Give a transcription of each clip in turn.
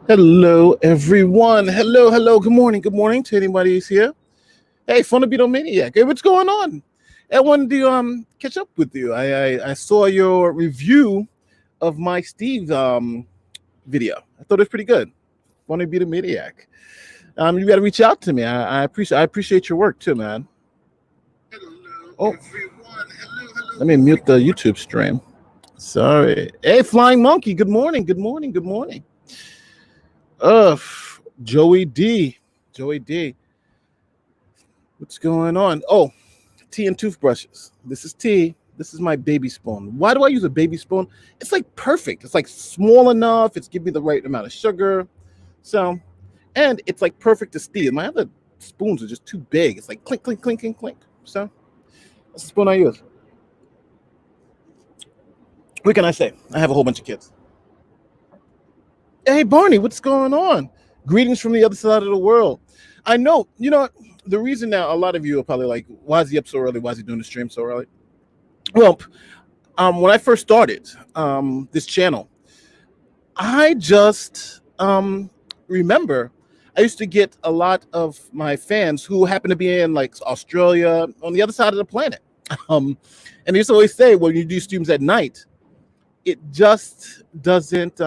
Hello, everyone. Hello. Good morning. Good morning to anybody who's here. Hey, Phonobito Maniac. Hey, what's going on? I wanted to catch up with you. I saw your review of my Steve video. I thought it was pretty good. Phonobito Maniac. You got to reach out to me. I appreciate your work too, man. Oh, let me mute the YouTube stream. Sorry. Hey, Flying Monkey. Good morning. Good morning. Good morning. Uh, Joey D. Joey D. What's going on? Oh, tea and toothbrushes. This is tea. This is my baby spoon. Why do I use a baby spoon? It's like perfect. It's like small enough. It's giving me the right amount of sugar. So, and it's like perfect to steal. My other spoons are just too big. It's like clink, clink, clink, clink, clink. So, that's the spoon I use. What can I say? I have a whole bunch of kids. Hey, Barney, what's going on? Greetings from the other side of the world. I know, the reason now a lot of you are probably like, why is he up so early? Why is he doing the stream so early? Well, when I first started this channel, I just remember I used to get a lot of my fans who happen to be in like Australia on the other side of the planet. And they used to always say, when you do streams at night, it just doesn't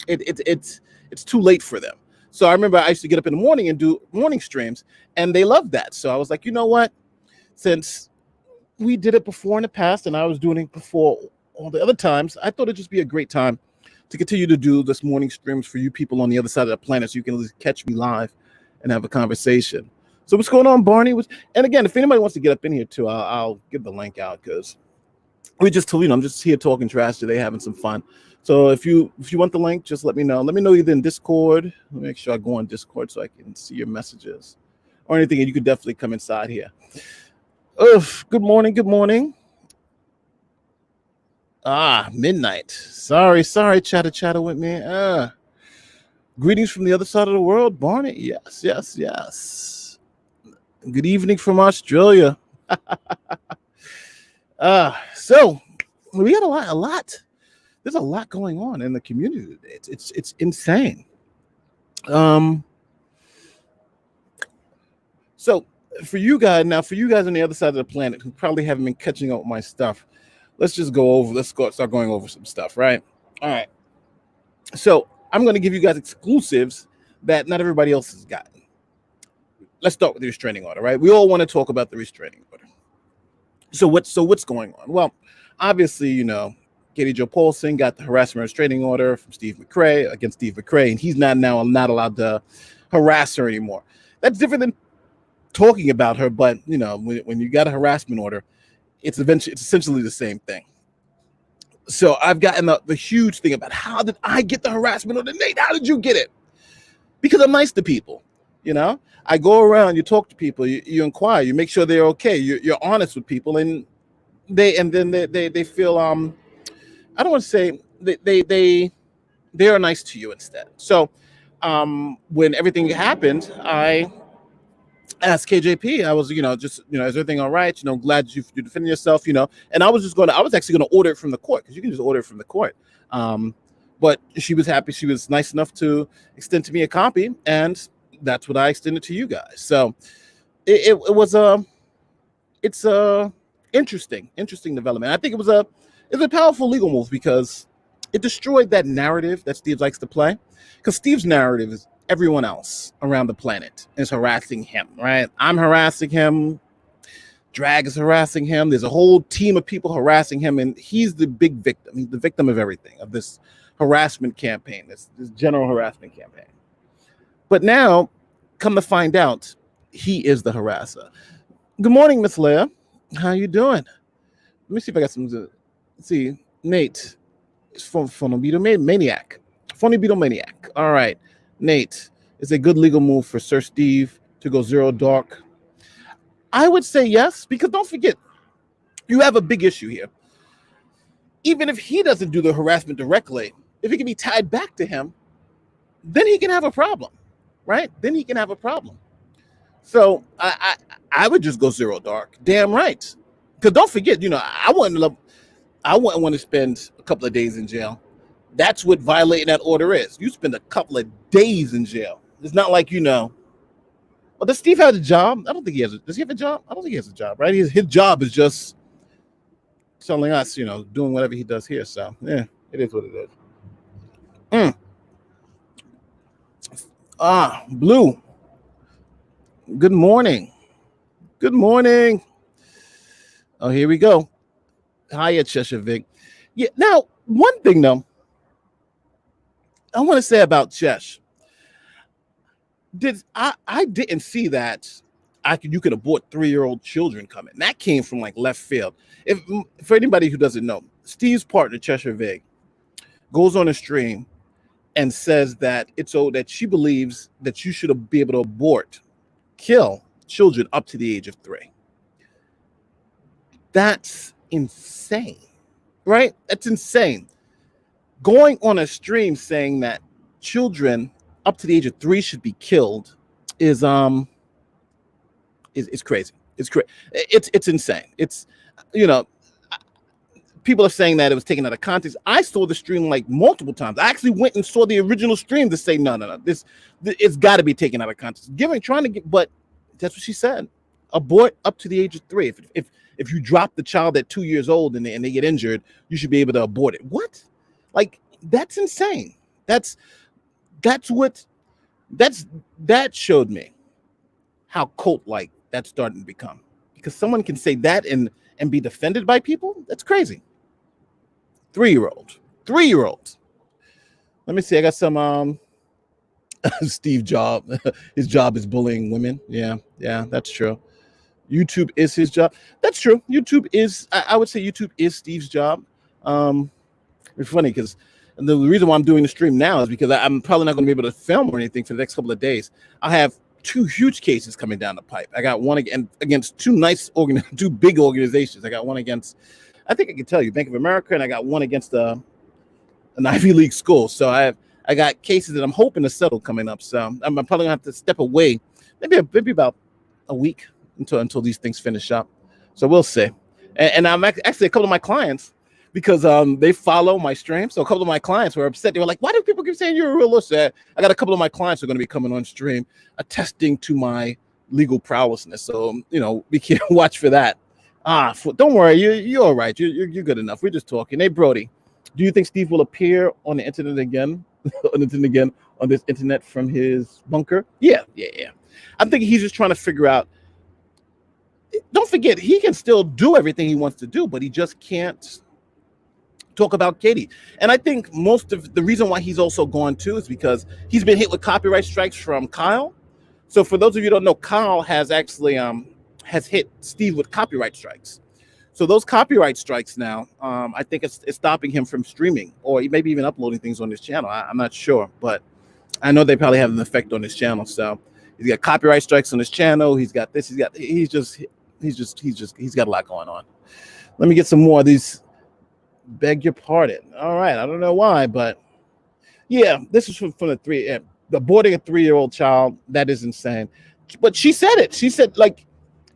it's too late for them. So I remember I used to get up in the morning and do morning streams, and they loved that. So I was like, you know what? Since we did it before in the past, and I was doing it before all the other times, I thought it'd just be a great time to continue to do this morning streams for you people on the other side of the planet, so you can at least catch me live and have a conversation. So what's going on, Barney? And again, if anybody wants to get up in here too, I'll give the link out because we just told I'm just here talking trash today, having some fun. So if you want the link, just let me know. Let me know either in Discord. Let me make sure I go on Discord so I can see your messages or anything, and you could definitely come inside here. Good morning. Good morning. Midnight. Sorry, chatter with me. Greetings from the other side of the world, Barney. Yes. Good evening from Australia. So we got a lot. There's a lot going on in the community today. It's insane. So for you guys on the other side of the planet who probably haven't been catching up with my stuff, let's start going over some stuff, right? All right. So I'm going to give you guys exclusives that not everybody else has gotten. Let's start with the restraining order, right? We all want to talk about the restraining order. So what's going on? Well, obviously, Katie Jo Paulson got the harassment restraining order from against Steve Mcrae, and he's not allowed to harass her anymore. That's different than talking about her, but when you got a harassment order, it's essentially the same thing. So I've gotten the huge thing about how did I get the harassment order? Nate, how did you get it? Because I'm nice to people. I go around, you talk to people, you inquire, you make sure they're okay, you're honest with people, and they feel I don't want to say they are nice to you instead. So when everything happened, I asked KJP, I was, is everything all right? Glad you defended yourself, and I was actually going to order it from the court because you can just order it from the court. But she was happy. She was nice enough to extend to me a copy, and that's what I extended to you guys. So it's a interesting development. I think it was a powerful legal move because it destroyed that narrative that Steve likes to play. Because Steve's narrative is everyone else around the planet is harassing him, right? I'm harassing him. Drag is harassing him. There's a whole team of people harassing him, and he's the big victim. He's the victim of everything, of this harassment campaign, this general harassment campaign. But now, come to find out, he is the harasser. Good morning, Miss Leah. How you doing? Let me see if I got some. Let's see, Nate is from Phonobito Maniac. Phonobito Maniac. All right, Nate, is a good legal move for Sir Steve to go zero dark? I would say yes, because don't forget, you have a big issue here. Even if he doesn't do the harassment directly, if it can be tied back to him, then he can have a problem, right? Then he can have a problem. So I would just go zero dark. Damn right. Because don't forget, I wouldn't want to spend a couple of days in jail. That's what violating that order is. You spend a couple of days in jail. It's not like, well, does Steve have a job? I don't think he has. Does he have a job? I don't think he has a job, right? His job is just telling us, doing whatever he does here. So, yeah, it is what it is. Blue. Good morning. Good morning. Oh, here we go. Hiya, Cheshire Vic. Yeah. Now, one thing though, I want to say about Chesh. I didn't see that you could abort 3-year-old children coming. That came from like left field. For anybody who doesn't know, Steve's partner Cheshire Vic goes on a stream and says that that she believes that you should be able to kill children up to the age of 3. That's insane, right? That's insane. Going on a stream saying that children up to the age of 3 should be killed is crazy. It's crazy. It's insane. It's people are saying that it was taken out of context. I saw the stream like multiple times. I actually went and saw the original stream to say no. It's got to be taken out of context. But that's what she said. Abort up to the age of 3. If you drop the child at 2 years old and they get injured, you should be able to abort it. What? Like, that's insane. That showed me how cult-like that's starting to become. Because someone can say that and be defended by people? That's crazy. 3-year-old. Let me see. I got some Steve Jobs. His job is bullying women. Yeah, that's true. YouTube is his job. That's true. YouTube is, I would say YouTube is Steve's job. It's funny because the reason why I'm doing the stream now is because I'm probably not going to be able to film or anything for the next couple of days. I have 2 huge cases coming down the pipe. I got one against two big organizations. I got one against, I think I can tell you, Bank of America, and I got one against an Ivy League school. So I got cases that I'm hoping to settle coming up. So I'm probably gonna have to step away, maybe about a week until these things finish up. So we'll see. And I'm actually a couple of my clients, because they follow my stream. So a couple of my clients were upset. They were like, why do people keep saying you're a realist? I got a couple of my clients who are going to be coming on stream attesting to my legal prowessness. So, we can't watch for that. Don't worry. You're all right. You're good enough. We're just talking. Hey, Brody, do you think Steve will appear on the internet again? on this internet from his bunker? Yeah. I'm thinking he's just trying to figure out. Don't forget, he can still do everything he wants to do, but he just can't talk about Katie. And I think most of the reason why he's also gone too is because he's been hit with copyright strikes from Kyle. So for those of you who don't know, Kyle has actually has hit Steve with copyright strikes. So those copyright strikes now, I think it's stopping him from streaming or maybe even uploading things on his channel. I'm not sure, but I know they probably have an effect on his channel. So he's got copyright strikes on his channel. He's got this. He's got a lot going on. Let me get some more of these. Beg your pardon. All right. I don't know why, but yeah, this is from the aborting a 3-year-old child. That is insane. But she said it. She said, like,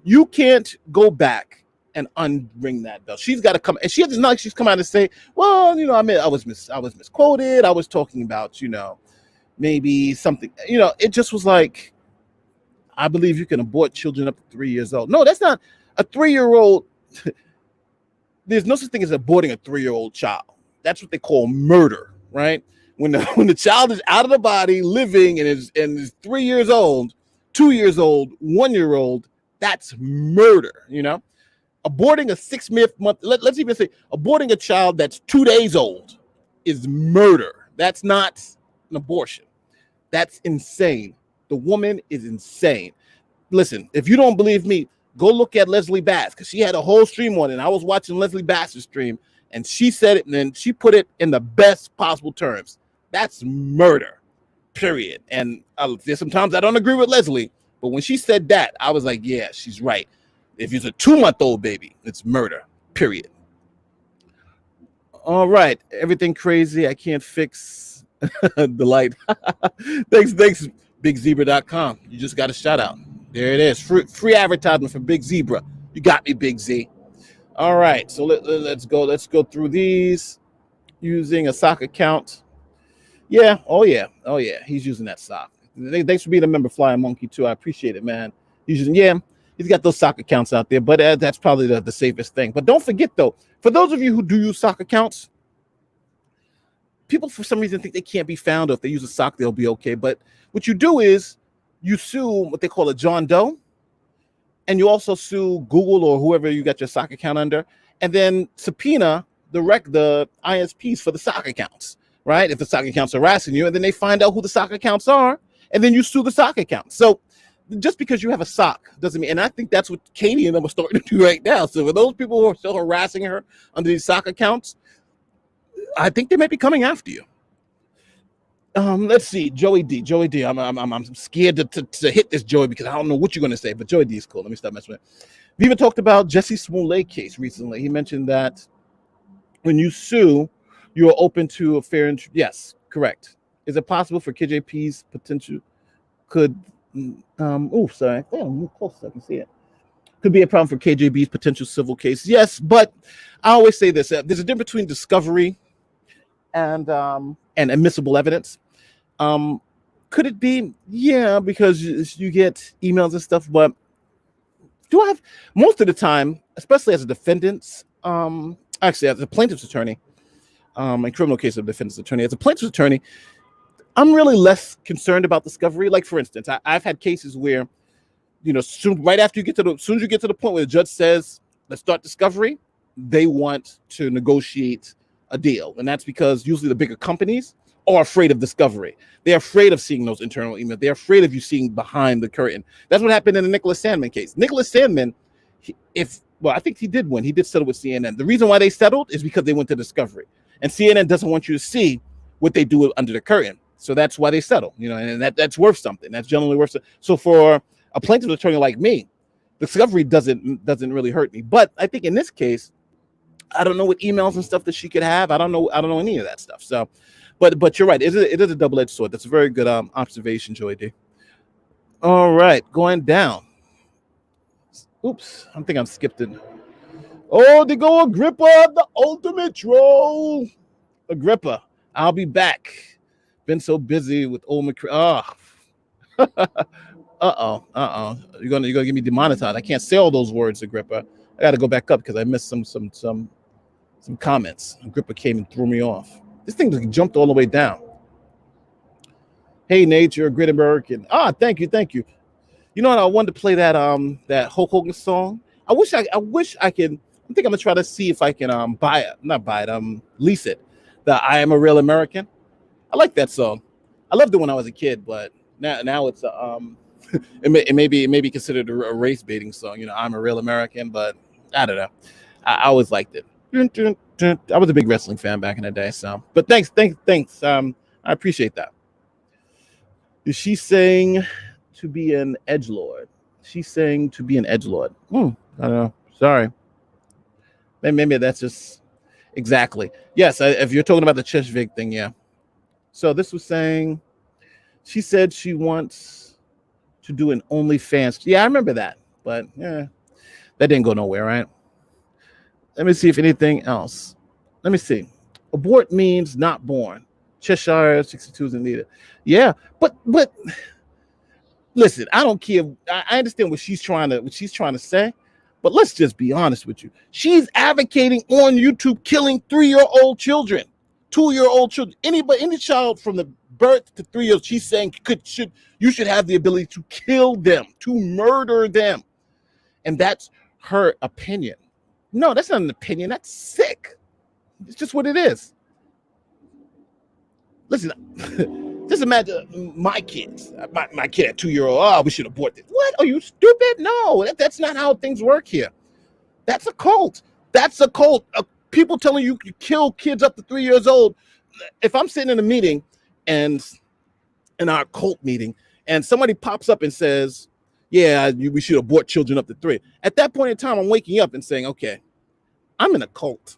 you can't go back and unring that bell. She's got to come, and she's come out and say, well, I was misquoted. I was talking about, maybe something, it just was like, I believe you can abort children up to 3 years old. No, that's not a 3-year-old. There's no such thing as aborting a 3-year-old child. That's what they call murder, right? When the child is out of the body, living, and is 3 years old, 2 years old, 1 year old, that's murder. Aborting a 6 month. Let's even say aborting a child that's 2 days old is murder. That's not an abortion. That's insane. The woman is insane. Listen, if you don't believe me, go look at Leslie Bass, because she had a whole stream on it. And I was watching Leslie Bass's stream, and she said it, and then she put it in the best possible terms. That's murder, period. And there's sometimes I don't agree with Leslie, but when she said that, I was like, yeah, she's right. If it's a 2-month-old baby, it's murder, period. All right, everything crazy. I can't fix the light. Thanks, BigZebra.com. You just got a shout out. There it is. Free advertisement for Big Zebra. You got me, Big Z. All right. So let's go. Let's go through these. using a sock account. Yeah. Oh yeah. Oh yeah. He's using that sock. Thanks for being a member, Flying Monkey too. I appreciate it, man. He's using, yeah. He's got those sock accounts out there, but that's probably the safest thing. But don't forget though, for those of you who do use sock accounts, people for some reason think they can't be found, or if they use a sock, they'll be okay. But what you do is you sue what they call a John Doe, and you also sue Google or whoever you got your sock account under, and then subpoena the ISPs for the sock accounts, right? If the sock accounts are harassing you, and then they find out who the sock accounts are, and then you sue the sock accounts. So just because you have a sock doesn't mean, and I think that's what Katie and them are starting to do right now. So for those people who are still harassing her under these sock accounts, I think they might be coming after you. Let's see, Joey D. I'm scared to hit this, Joey, because I don't know what you're going to say, but Joey D is cool. Let me stop messing with it. We even talked about Jesse Smollett case recently. He mentioned that when you sue, you're open to a fair and yes, correct. Is it possible for KJP's potential could sorry, move close so I can see it. Could be a problem for KJB's potential civil case. Yes, but I always say this: there's a difference between discovery and admissible evidence. Could it be? Yeah, because you get emails and stuff. But do I have most of the time, especially as a defendant's, actually as a plaintiff's attorney, in criminal case of defendant's attorney, as a plaintiff's attorney, I'm really less concerned about discovery. Like for instance, I've had cases where, right after you get to soon as you get to the point where the judge says, let's start discovery, they want to negotiate a deal. And that's because usually the bigger companies are afraid of discovery. They're afraid of seeing those internal emails. They're afraid of you seeing behind the curtain. That's what happened in the Nicholas Sandmann case. Nicholas Sandmann, I think he did win. He did settle with CNN. The reason why they settled is because they went to discovery. And CNN doesn't want you to see what they do under the curtain. So that's why they settle, and that's worth something. That's generally worth something. So for a plaintiff's attorney like me, discovery doesn't really hurt me. But I think in this case, I don't know what emails and stuff that she could have. I don't know any of that stuff. So, but you're right. It is a double-edged sword. That's a very good observation, Joey D. All right, going down. Oops, I think I'm skipped it. Oh, they go Agrippa, the ultimate troll. Agrippa, I'll be back. Been so busy with old Mcrae. Oh. You're gonna get me demonetized. I can't say all those words, Agrippa. I got to go back up because I missed some comments. Agrippa came and threw me off. This thing just jumped all the way down. Hey, Nate, you're a great American. Thank you. You know what? I wanted to play that Hulk Hogan song. I wish I could. I think I'm gonna try to see if I can lease it. The I Am a Real American. I like that song. I loved it when I was a kid, but now it's it may be considered a race baiting song. I'm a real American, but I don't know. I always liked it. I was a big wrestling fan back in the day. So, but thanks. I appreciate that. Is she saying to be an edgelord? She's saying to be an edgelord. I don't know. Sorry. Maybe that's just exactly. Yes, if you're talking about the Cheshvig thing, yeah. So this was saying, she said she wants to do an OnlyFans. Yeah, I remember that, but yeah, that didn't go nowhere, right? Let me see if anything else. Let me see. Abort means not born. Cheshire 62 isn't needed. Yeah, but listen, I don't care. I understand what she's trying to say, but let's just be honest with you. She's advocating on YouTube killing 3-year-old children. 2-year-old children, any child from the birth to 3 years, she's saying you should have the ability to kill them, to murder them. And that's her opinion. No, that's not an opinion. That's sick. It's just what it is. Listen, just imagine my kids, my kid at 2-year-old, we should abort this. What? Are you stupid? No, that's not how things work here. That's a cult. That's a cult. People telling you kill kids up to 3 years old. If I'm sitting in a meeting and in our cult meeting and somebody pops up and says, yeah, we should abort children up to 3. At that point in time, I'm waking up and saying, okay, I'm in a cult.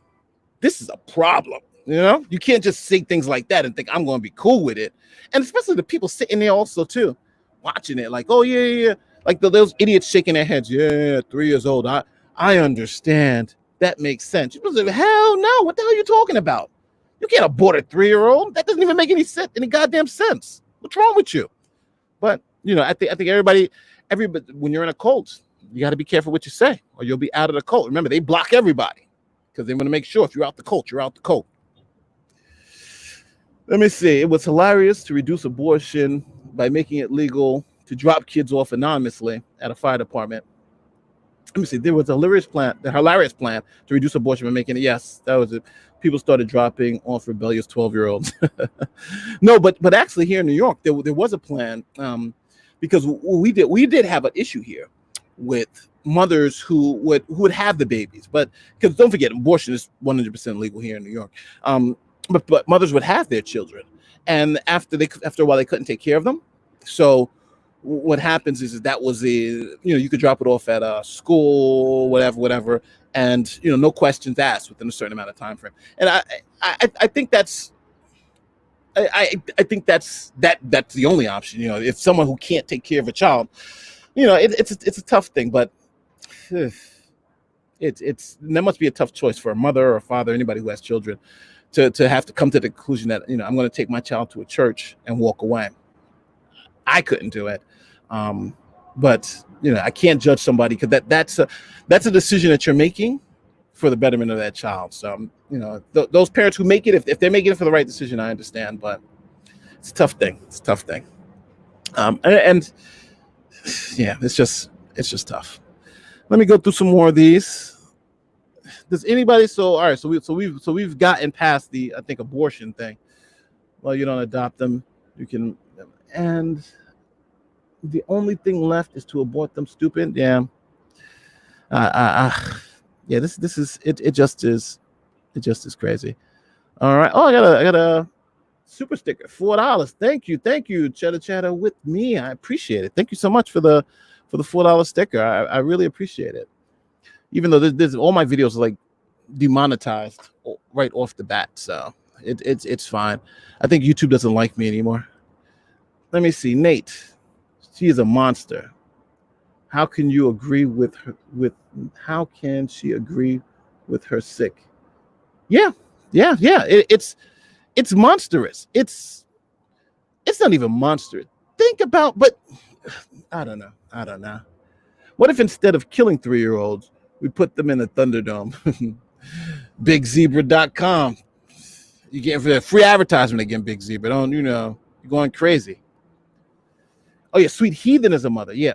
This is a problem. You can't just say things like that and think I'm going to be cool with it. And especially the people sitting there also too, watching it like, oh yeah. Like those idiots shaking their heads. Yeah, 3 years old. I understand. That makes sense. People say, hell no, what the hell are you talking about? You can't abort a 3-year-old. That doesn't even make any goddamn sense. What's wrong with you? But I think everybody, when you're in a cult, you got to be careful what you say, or you'll be out of the cult. Remember, they block everybody because they want to make sure if you're out the cult, you're out the cult. Let me see. It was hilarious to reduce abortion by making it legal to drop kids off anonymously at a fire department. Let me see. There was a hilarious plan to reduce abortion by making it. Yes, that was it. People started dropping off rebellious 12-year-olds. No, but actually here in New York, there was a plan because we did have an issue here with mothers who would have the babies, but because don't forget, abortion is 100% legal here in New York. But mothers would have their children, and after a while they couldn't take care of them. So what happens is that was you could drop it off at a school, whatever, and no questions asked within a certain amount of time frame. And I think that's I think that's the only option. If someone who can't take care of a child, it's a tough thing, but there must be a tough choice for a mother or a father, anybody who has children, to have to come to the conclusion that I'm going to take my child to a church and walk away. I couldn't do it, but I can't judge somebody because that's a decision that you're making for the betterment of that child. So those parents who make it, if they're making it for the right decision, I understand, but it's a tough thing. And yeah, it's just tough. Let me go through some more of these. Does anybody? So all right. So we've gotten past the, I think, abortion thing. Well, you don't adopt them, you can, and the only thing left is to abort them. Stupid. Yeah. Yeah. This is it. It just is crazy. All right. Oh, I got a super sticker, $4. Thank you, Cheddar with me. I appreciate it. Thank you so much for the $4 sticker. I really appreciate it. Even though there's all my videos are like demonetized right off the bat, so it's fine. I think YouTube doesn't like me anymore. Let me see, Nate. She is a monster. How can you agree with her? How can she agree with her sick? Yeah. It's monstrous. It's not even monstrous. Think about, but I don't know. What if instead of killing 3-year-olds, we put them in the Thunderdome? BigZebra.com. You get free advertisement again, Big Zebra. Don't you're going crazy. Oh yeah, Sweet Heathen is a mother. Yeah.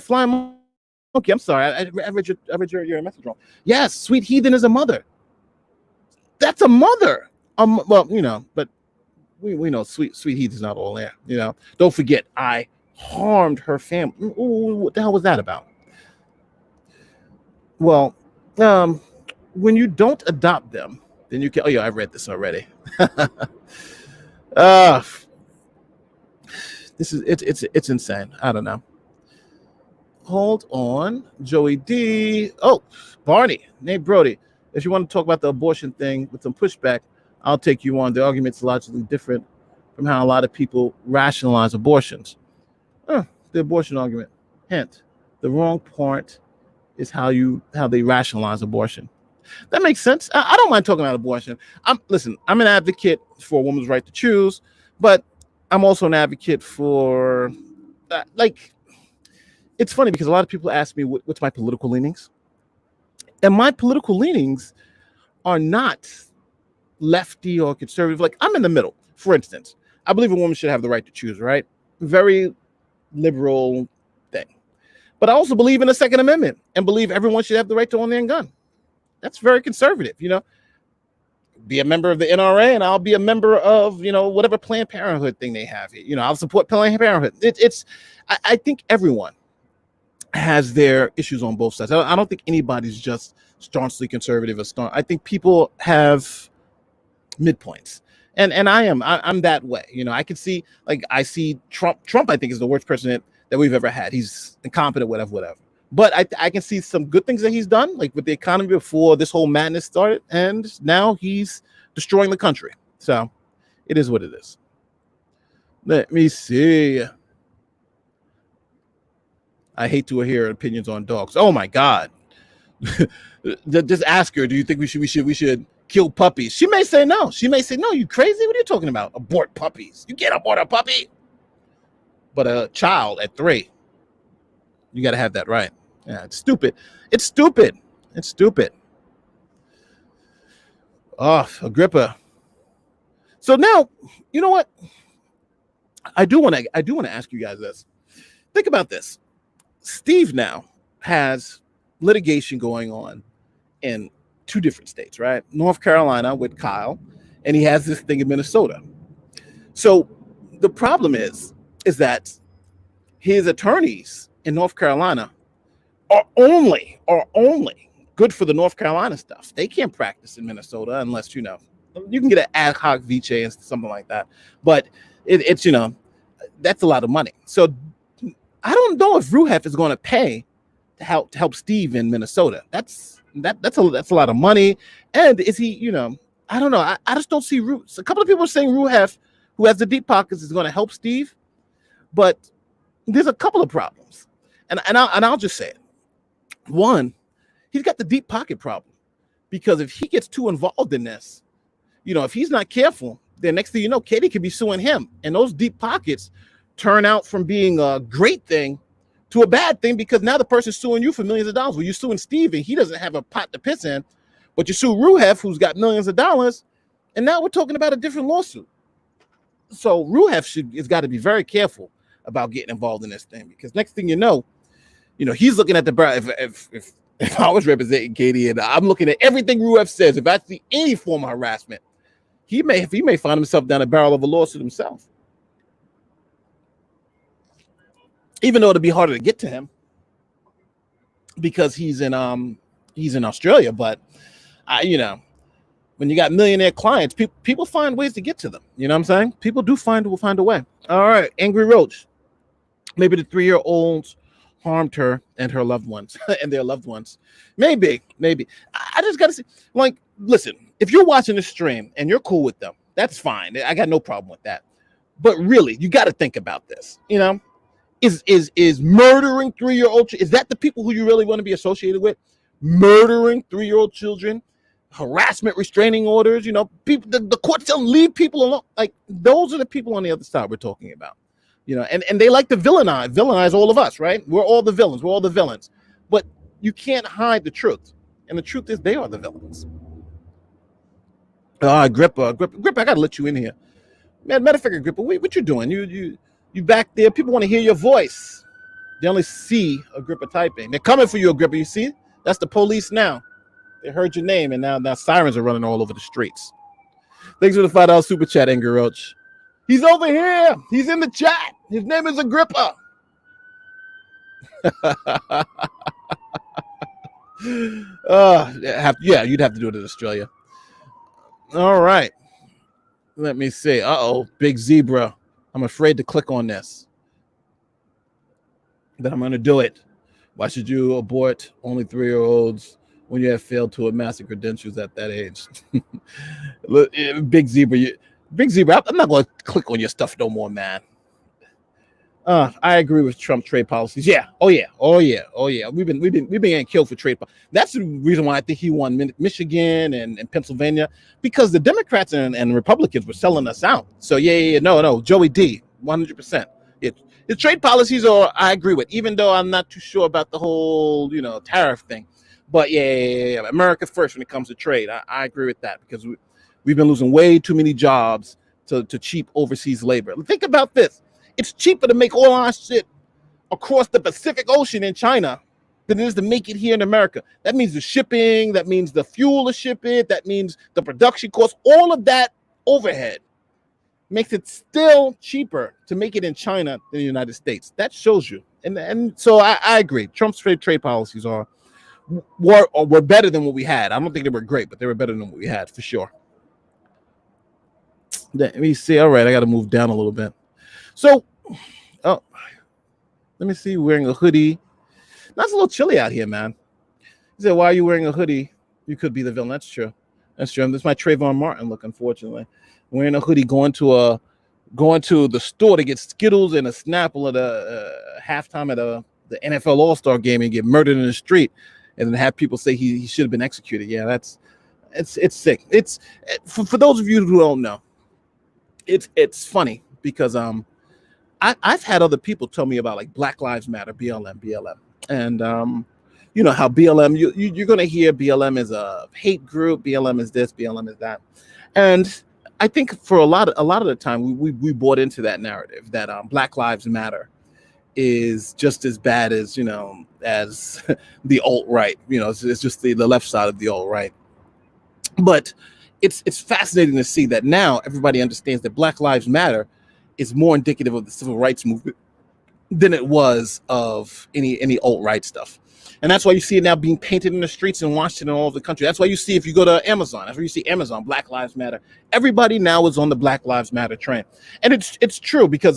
Flying Monkey. I'm sorry, I read your message wrong. Yes, Sweet Heathen is a mother. That's a mother. Well, but we know Sweet Heathen's not all there. Don't forget, I harmed her family. Ooh, what the hell was that about? Well, when you don't adopt them, then you can. Oh yeah, I read this already. This is it's insane. I don't know. Hold on, Joey D. Oh, Barney, Nate Brody. If you want to talk about the abortion thing with some pushback, I'll take you on. The argument's logically different from how a lot of people rationalize abortions. The abortion argument. Hint: the wrong part is how they rationalize abortion. That makes sense. I don't mind talking about abortion. I'm an advocate for a woman's right to choose, but I'm also an advocate for it's funny because a lot of people ask me what's my political leanings, and my political leanings are not lefty or conservative. Like, I'm in the middle. For instance, I believe a woman should have the right to choose, right? Very liberal thing. But I also believe in the Second Amendment and believe everyone should have the right to own their own gun. That's very conservative, Be a member of the NRA, and I'll be a member of, whatever Planned Parenthood thing they have. I'll support Planned Parenthood. I think everyone has their issues on both sides. I don't think anybody's just staunchly conservative or staunch. I think people have midpoints, and I'm that way. I can see, I see Trump. I think is the worst president that we've ever had. He's incompetent, whatever. But I can see some good things that he's done, like with the economy before this whole madness started, and now he's destroying the country. So it is what it is. Let me see. I hate to hear opinions on dogs. Oh my God. Just ask her, do you think we should kill puppies. She may say no. She may say, no, you crazy? What are you talking about? Abort puppies. You can't abort a puppy. But a child at 3, you got to have that right. Yeah, it's stupid. It's stupid. It's stupid. Oh, Agrippa. So now, you know what? I do want to ask you guys this. Think about this. Steve now has litigation going on in 2 different states, right? North Carolina with Kyle, and he has this thing in Minnesota. So the problem is that his attorneys in North Carolina are only good for the North Carolina stuff. They can't practice in Minnesota unless, you can get an ad hoc vice and something like that. But it's that's a lot of money. So I don't know if Ruhef is going to pay to help Steve in Minnesota. That's a lot of money. And is he, I don't know. I just don't see Ruhef. A couple of people are saying Ruhef, who has the deep pockets, is going to help Steve, but there's a couple of problems. And I'll just say it. One, he's got the deep pocket problem, because if he gets too involved in this, if he's not careful, then next thing you know, Katie could be suing him, and those deep pockets turn out from being a great thing to a bad thing, because now the person's suing you for millions of dollars. Well, you're suing Steve and he doesn't have a pot to piss in, but you sue Ruhef, who's got millions of dollars, and now we're talking about a different lawsuit. So Ruhef has got to be very careful about getting involved in this thing, because next thing you know, he's looking at the bar. If I was representing Katie and I'm looking at everything Ruhef says, if I see any form of harassment, he may find himself down the barrel of a lawsuit himself. Even though it'd be harder to get to him because he's in Australia, but when you got millionaire clients, people find ways to get to them. You know what I'm saying? People will find a way. All right, Angry Roach. Maybe the 3-year-olds harmed her and her loved ones and their loved ones. Maybe. I just gotta say, listen, if you're watching the stream and you're cool with them, that's fine. I got no problem with that. But really, you got to think about this. Is murdering 3-year-old? Is that the people who you really want to be associated with? Murdering 3-year-old children, harassment, restraining orders. People. The courts don't leave people alone. Those are the people on the other side we're talking about. And they like to villainize all of us, right? We're all the villains. We're all the villains. But you can't hide the truth. And the truth is they are the villains. Agrippa, I gotta let you in here. Man, matter of fact, Agrippa, what you doing? You back there. People want to hear your voice. They only see Agrippa typing. They're coming for you, Agrippa. You see? That's the police now. They heard your name, and now sirens are running all over the streets. Thanks for the $5 super chat, Angry Roach. He's over here. He's in the chat. His name is Agrippa. You'd have to do it in Australia. All right. Let me see. Big zebra. I'm afraid to click on this, but I'm going to do it. Why should you abort only 3-year-olds when you have failed to amass your credentials at that age? Big zebra. I'm not going to click on your stuff no more, man. I agree with Trump trade policies. Yeah. Oh yeah. We've been getting killed for trade. That's the reason why I think he won Michigan and Pennsylvania, because the Democrats and Republicans were selling us out. So no, Joey D, 100%. The trade policies I agree with, even though I'm not too sure about the whole tariff thing. But yeah, America first when it comes to trade. I agree with that, because we've been losing way too many jobs to cheap overseas labor. Think about this. It's cheaper to make all our shit across the Pacific Ocean in China than it is to make it here in America. That means the shipping, that means the fuel to ship it, that means the production costs, all of that overhead makes it still cheaper to make it in China than the United States. That shows you. And so I agree. Trump's trade policies were better than what we had. I don't think they were great, but they were better than what we had for sure. Let me see. All right, I got to move down a little bit. So, let me see. Wearing a hoodie. That's a little chilly out here, man. He said, "Why are you wearing a hoodie? You could be the villain." That's true. This is my Trayvon Martin look. Unfortunately, wearing a hoodie, going to the store to get Skittles and a Snapple at a halftime at the NFL All-Star game and get murdered in the street, and then have people say he should have been executed. Yeah, It's sick. It's for those of you who don't know, it's funny because I've had other people tell me about like Black Lives Matter, BLM, and how BLM you're gonna hear BLM is a hate group, BLM is this, BLM is that, and I think for a lot of the time we bought into that narrative that Black Lives Matter is just as bad as as the alt-right. It's just the left side of the alt-right. But it's fascinating to see that now everybody understands that Black Lives Matter is more indicative of the civil rights movement than it was of any alt-right stuff. And that's why you see it now being painted in the streets in Washington and all over the country. That's why you see, if you go to Amazon, that's where you see Amazon, Black Lives Matter. Everybody now is on the Black Lives Matter train. And it's true because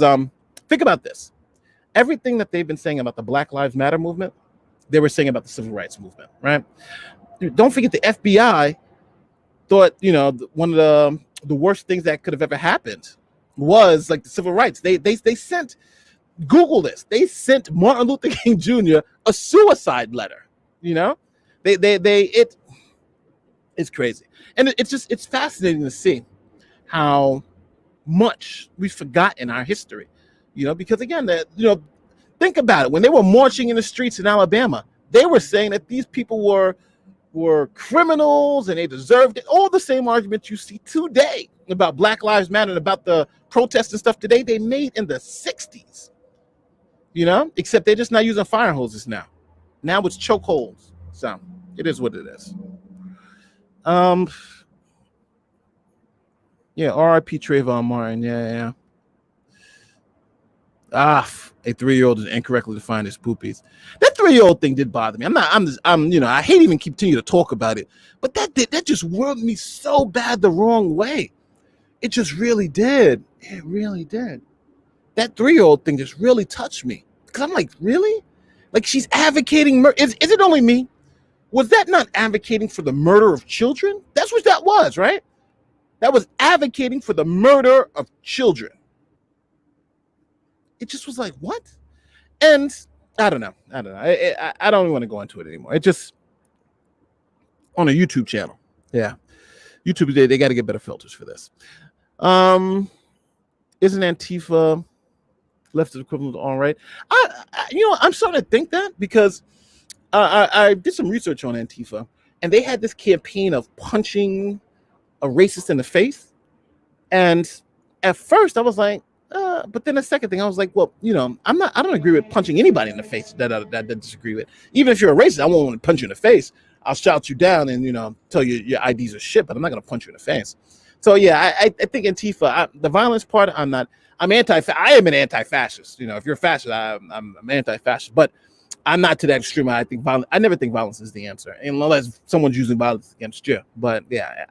think about this. Everything that they've been saying about the Black Lives Matter movement, they were saying about the civil rights movement, right? Don't forget the FBI thought, one of the worst things that could have ever happened was like the civil rights. They sent, Google this, they sent Martin Luther King Jr. a suicide letter. It's crazy. And it's fascinating to see how much we forgot in our history, because again, think about it. When they were marching in the streets in Alabama, they were saying that these people were criminals and they deserved it. All the same arguments you see today about Black Lives Matter and about the protests and stuff today, they made in the 60s, except they're just not using fire hoses now. Now it's chokeholds. So it is what it is. Yeah, R.I.P. Trayvon Martin. Yeah. A 3-year-old is incorrectly defined as poopies. That 3-year-old thing did bother me. I hate even continue to talk about it, but that just rubbed me so bad the wrong way. It just really did. It really did. That 3-year-old thing just really touched me because I'm like, really? Like, she's advocating is it only me? Was that not advocating for the murder of children? That's what that was, right? That was advocating for the murder of children. It just was like, what? And I don't know. I don't even want to go into it anymore. It just, on a YouTube channel. Yeah. YouTube, they got to get better filters for this. Isn't Antifa leftist equivalent to all right? I'm starting to think that because I did some research on Antifa, and they had this campaign of punching a racist in the face. And at first I was like, but then the second thing I was like, well, I don't agree with punching anybody in the face that I disagree with. Even if you're a racist, I won't want to punch you in the face. I'll shout you down and tell you your IDs are shit, but I'm not going to punch you in the face. So yeah, I think Antifa, the violence part, I am an anti-fascist. If you're a fascist, I'm anti-fascist, but I'm not to that extreme. I never think violence is the answer, unless someone's using violence against you. But yeah,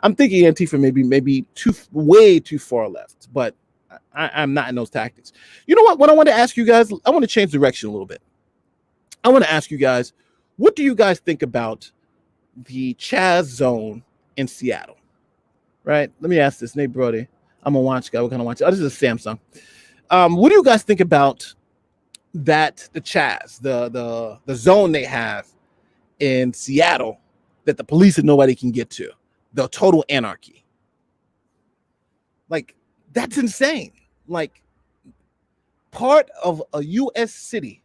I'm thinking Antifa maybe way too far left, but I'm not in those tactics. You know what? What I want to ask you guys, I want to change direction a little bit. I want to ask you guys, what do you guys think about the Chaz zone in Seattle? Right? Let me ask this, Nate Brody. I'm a watch guy. What kind of watch? Oh, this is a Samsung. What do you guys think about that? The Chaz, the zone they have in Seattle that the police and nobody can get to, the total anarchy. Like, that's insane. Like, part of a U.S. city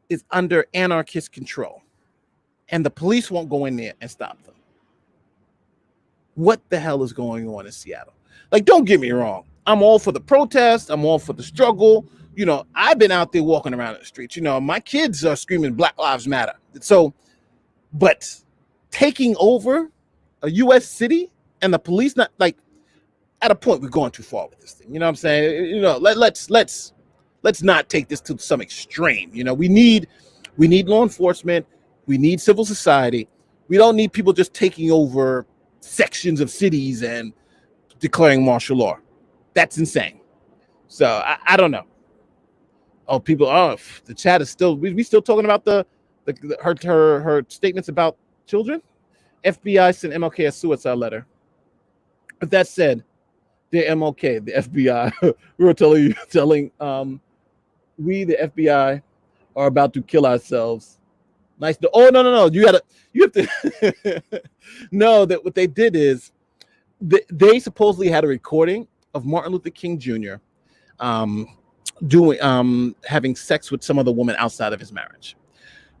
is under anarchist control, and the police won't go in there and stop them. What the hell is going on in Seattle? Like, don't get me wrong. I'm all for the protest. I'm all for the struggle. I've been out there walking around in the streets. My kids are screaming Black Lives Matter. So, but taking over a U.S. city and the police, not like, at a point we're going too far with this thing. You know what I'm saying? Let's not take this to some extreme. We need law enforcement. We need civil society. We don't need people just taking over sections of cities and declaring martial law. That's insane. So I don't know. The chat is still, we still talking about her statements about children. FBI sent MLK a suicide letter. But that said, the MLK, the FBI, we were telling we, the FBI, are about to kill ourselves. Nice. Oh, no. You have to know that what they did is they supposedly had a recording of Martin Luther King Jr. Um, doing having sex with some other woman outside of his marriage.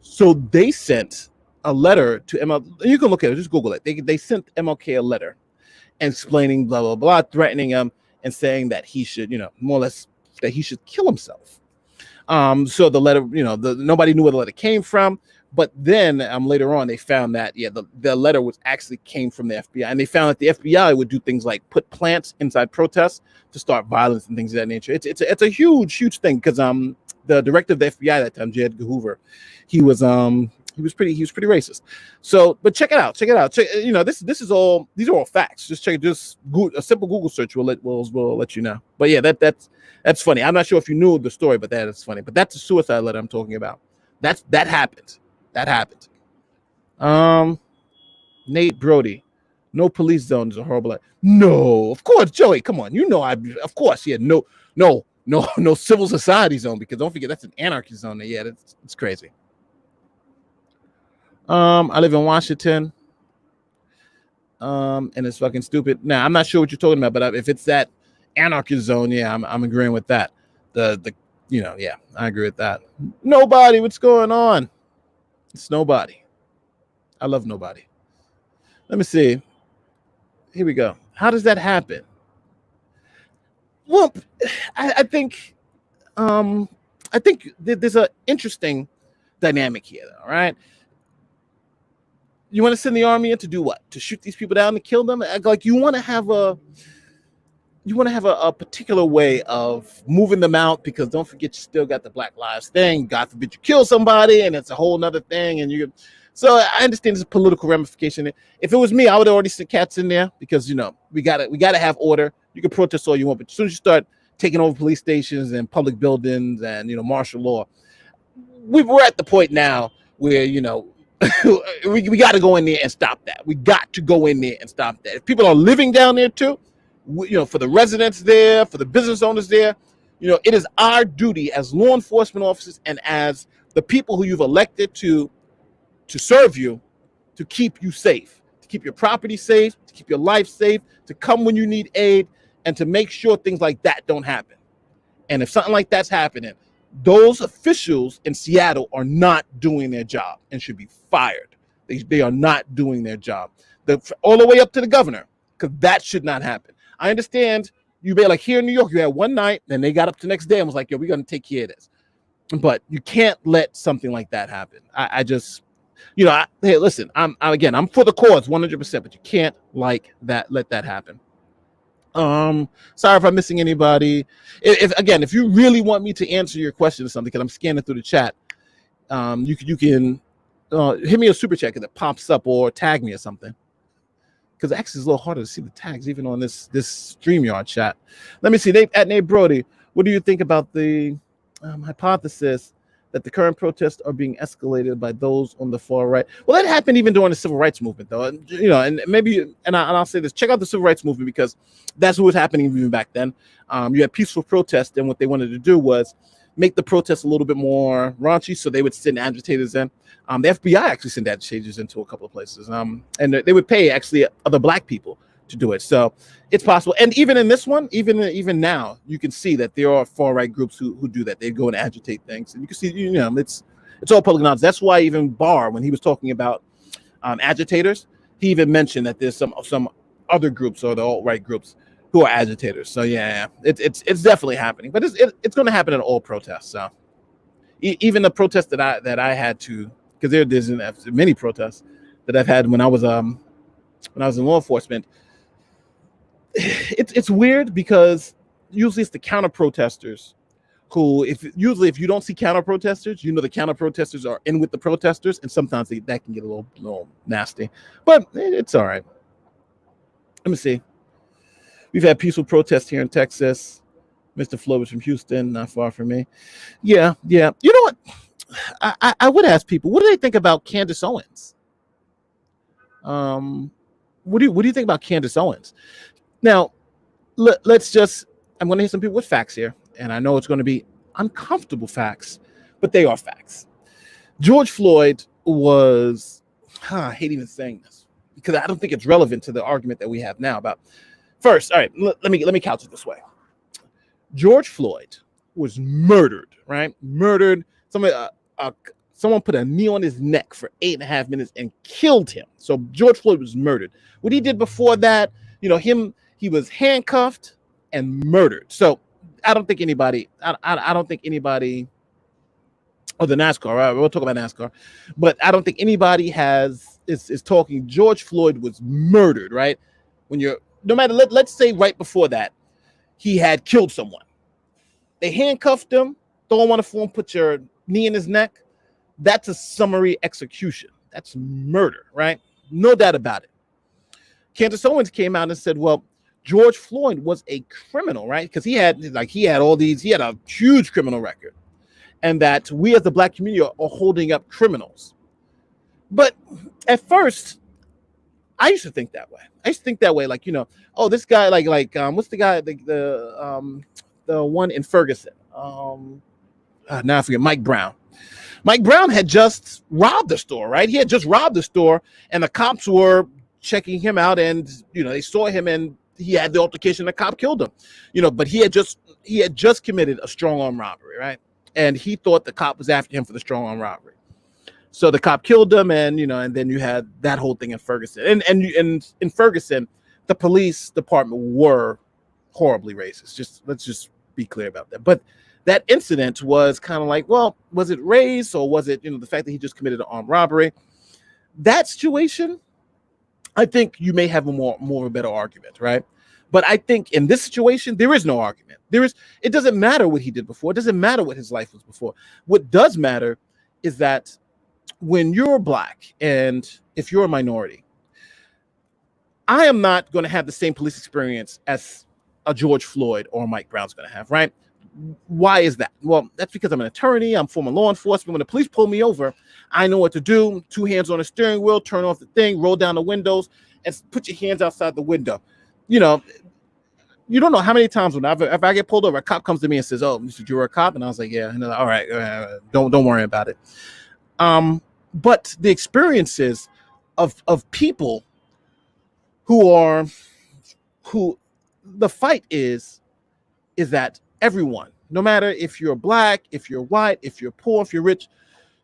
So they sent a letter to MLK. You can look at it, just Google it. They sent MLK a letter explaining blah blah blah, threatening him and saying that he should, more or less that he should kill himself. So the letter, nobody knew where the letter came from. But then later on, they found that the letter was actually came from the FBI, and they found that the FBI would do things like put plants inside protests to start violence and things of that nature. It's a huge thing because the director of the FBI at that time, J. Edgar Hoover, he was pretty racist. So, but check it out. This is all, these are all facts. Just check, just Google, a simple Google search will let you know. But yeah, that's funny. I'm not sure if you knew the story, but that is funny. But that's a suicide letter I'm talking about. That happened. That happened. Nate Brody, no police zone is a horrible. No, of course, Joey. Come on, of course, yeah. No civil society zone, because don't forget that's an anarchy zone. Yeah, it's crazy. I live in Washington. And it's fucking stupid. Now I'm not sure what you're talking about, but if it's that anarchy zone, yeah, I'm agreeing with that. Yeah, I agree with that. Nobody, what's going on? It's nobody. I love nobody. Let me see. Here we go. How does that happen? Well, I think there's an interesting dynamic here, all right? You want to send the army in to do what? To shoot these people down and kill them? Like you want to have a particular way of moving them out, because don't forget, you still got the Black Lives thing. God forbid you kill somebody, and it's a whole nother thing. So I understand there's a political ramification. If it was me, I would already send cats in there, because we gotta have order. You can protest all you want, but as soon as you start taking over police stations and public buildings and martial law, we're at the point now where we got to go in there and stop that. We got to go in there and stop that. If people are living down there too, for the residents there, for the business owners there, it is our duty as law enforcement officers and as the people who you've elected to serve you, to keep you safe, to keep your property safe, to keep your life safe, to come when you need aid, and to make sure things like that don't happen. And if something like that's happening, those officials in Seattle are not doing their job and should be fired. They are not doing their job. All the way up to the governor, because that should not happen. I understand you may, like here in New York, you had one night, and they got up the next day and was like, yo, we're going to take care of this. But you can't let something like that happen. I just, hey, listen, I'm for the cause 100%, but you can't let that happen. Sorry if I'm missing anybody. If you really want me to answer your question or something, because I'm scanning through the chat, you can hit me a super chat that pops up, or tag me or something, because actually it's a little harder to see the tags even on this StreamYard chat. Let me see. Nate Brody, what do you think about the hypothesis that the current protests are being escalated by those on the far right? Well, that happened even during the civil rights movement, though. And maybe, and I'll say this: check out the civil rights movement, because that's what was happening even back then. You had peaceful protests, and what they wanted to do was make the protests a little bit more raunchy, so they would send agitators in. The FBI actually sent agitators into a couple of places, and they would pay actually other Black people to do it. So it's possible. And even in this one, even now, you can see that there are far right groups who do that. They go and agitate things, and you can see, it's all public knowledge. That's why even Barr, when he was talking about agitators, he even mentioned that there's some other groups, or the alt-right groups, who are agitators. So yeah, it's definitely happening, but it's going to happen in all protests. So even the protests that I had to, because there's many protests that I've had when I was in law enforcement. It's weird, because usually it's the counter protesters who, if you don't see counter protesters, the counter protesters are in with the protesters, and sometimes that can get a little nasty, but it's all right. Let me see. We've had peaceful protests here in Texas. Mr. Flo was from Houston, not far from me. Yeah. You know what? I would ask people, what do they think about Candace Owens? What do you think about Candace Owens? Now, let's just, I'm going to hit some people with facts here, and I know it's going to be uncomfortable facts, but they are facts. George Floyd was, I hate even saying this because I don't think it's relevant to the argument that we have now about. First, all right, let me couch it this way. George Floyd was murdered, right? Murdered. Someone put a knee on his neck for 8.5 minutes and killed him. So George Floyd was murdered. What he did before that, he was handcuffed and murdered. So I don't think anybody, or the NASCAR, right? We'll talk about NASCAR, but I don't think anybody is talking. George Floyd was murdered, right? No matter, let's say right before that, he had killed someone. They handcuffed him, throw him on the floor, put your knee in his neck. That's a summary execution. That's murder, right? No doubt about it. Candace Owens came out and said, well, George Floyd was a criminal, right? Because he had a huge criminal record. And that we as the Black community are holding up criminals. But at first, I used to think that way. Like, this guy, what's the guy, the one in Ferguson? Now I forget, Mike Brown. Mike Brown had just robbed the store, right? He had just robbed the store, and the cops were checking him out, and they saw him, and he had the altercation. The cop killed him, but he had just committed a strong arm robbery, right? And he thought the cop was after him for the strong arm robbery. So the cop killed him, and and then you had that whole thing in Ferguson. And in Ferguson, the police department were horribly racist. Let's just be clear about that. But that incident was kind of like, well, was it race, or was it the fact that he just committed an armed robbery? That situation, I think you may have a more of a better argument, right? But I think in this situation, there is no argument. It doesn't matter what he did before. It doesn't matter what his life was before. What does matter is that when you're Black and if you're a minority, I am not going to have the same police experience as a George Floyd or Mike Brown's going to have, right? Why is that? Well, that's because I'm an attorney. I'm former law enforcement. When the police pull me over, I know what to do. 2 hands on the steering wheel, turn off the thing, roll down the windows, and put your hands outside the window. You don't know how many times if I get pulled over, a cop comes to me and says, "Oh, you're a cop," and I was like, "Yeah." And they're like, "All right, don't worry about it." But the experiences of people who the fight is that everyone, no matter if you're Black, if you're white, if you're poor, if you're rich,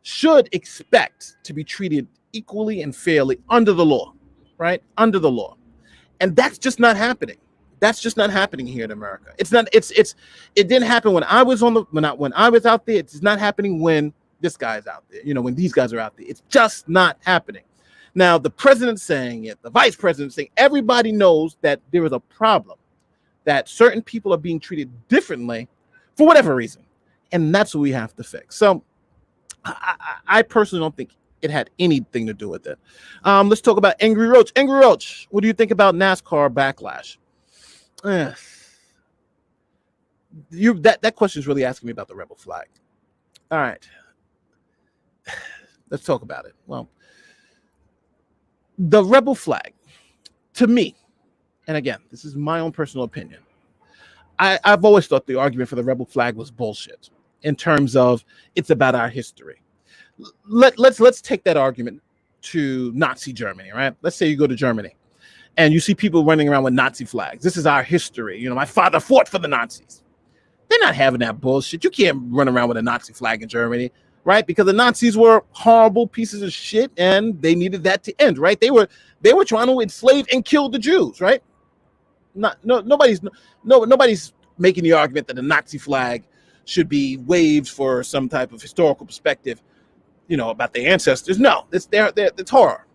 should expect to be treated equally and fairly under the law, right? Under the law. And that's just not happening. That's just not happening here in America. It didn't happen when I was when I was out there. It's not happening when this guy's out there, when these guys are out there. It's just not happening. Now, the president's saying it, the vice president's saying, everybody knows that there is a problem, that certain people are being treated differently for whatever reason. And that's what we have to fix. So I personally don't think it had anything to do with it. Let's talk about Angry Roach. Angry Roach, what do you think about NASCAR backlash? That question is really asking me about the rebel flag. All right. Let's talk about it. Well, the rebel flag, to me, and again, this is my own personal opinion, I've always thought the argument for the rebel flag was bullshit in terms of it's about our history. Let's take that argument to Nazi Germany, right? Let's say you go to Germany and you see people running around with Nazi flags. This is our history. My father fought for the Nazis. They're not having that bullshit. You can't run around with a Nazi flag in Germany, right? Because the Nazis were horrible pieces of shit and they needed that to end, right? They were trying to enslave and kill the Jews, right? Nobody's making the argument that the Nazi flag should be waved for some type of historical perspective, about their ancestors. No, it's horror.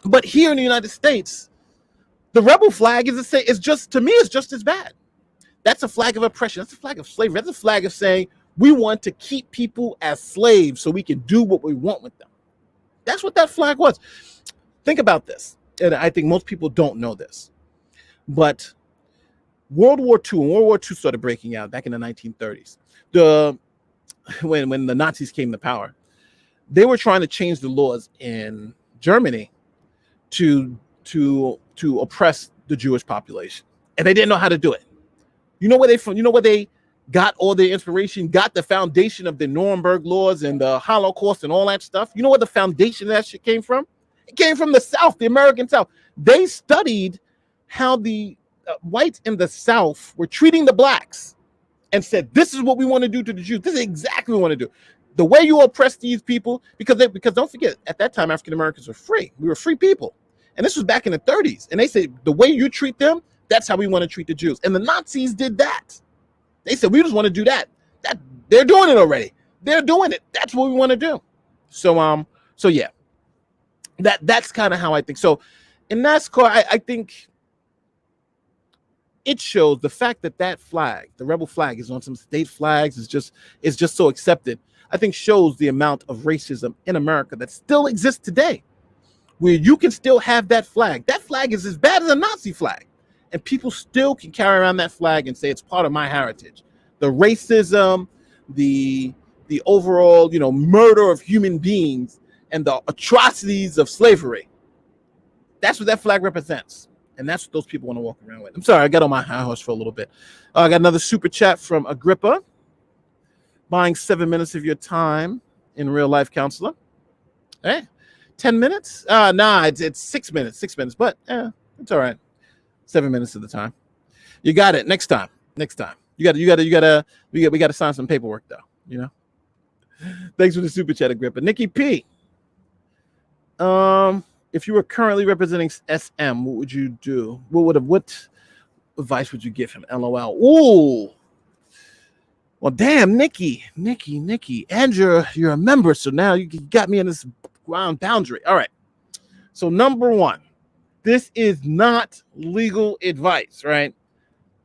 But here in the United States, the rebel flag is just as bad. That's a flag of oppression. That's a flag of slavery. That's a flag of saying we want to keep people as slaves so we can do what we want with them. That's what that flag was. Think about this. And I think most people don't know this. But World War II started breaking out back in the 1930s. When the Nazis came to power, they were trying to change the laws in Germany to oppress the Jewish population, and they didn't know how to do it. You know where they got all their inspiration, got the foundation of the Nuremberg laws and the Holocaust and all that stuff. You know where the foundation of that shit came from? It came from the South, the American South. They studied how the whites in the South were treating the blacks and said, this is what we want to do to the Jews. This is exactly what we want to do. The way you oppress these people, because don't forget, at that time, African Americans were free. We were free people. And this was back in the 30s. And they said, the way you treat them, that's how we want to treat the Jews. And the Nazis did that. They said, we just want to do that. They're doing it already. They're doing it. That's what we want to do. So yeah, that's kind of how I think. So in NASCAR, I think it shows the fact that flag, the rebel flag, is on some state flags, is just so accepted. I think shows the amount of racism in America that still exists today, where you can still have that flag. That flag is as bad as a Nazi flag, and people still can carry around that flag and say it's part of my heritage. The racism, the overall, murder of human beings and the atrocities of slavery. That's what that flag represents. And that's what those people want to walk around with. I'm sorry, I got on my high horse for a little bit. I got another super chat from Agrippa, buying 7 minutes of your time in real life, counselor. Hey, 10 minutes? Nah, it's 6 minutes. 6 minutes, but it's all right. 7 minutes of the time. You got it. Next time. We got to sign some paperwork though. Thanks for the super chat, Agrippa. Nikki P. If you were currently representing SM, what would you do? What advice would you give him? LOL. Ooh. Well, damn, Nikki. And you're a member, so now you got me in this ground boundary. All right. So number one, this is not legal advice, right?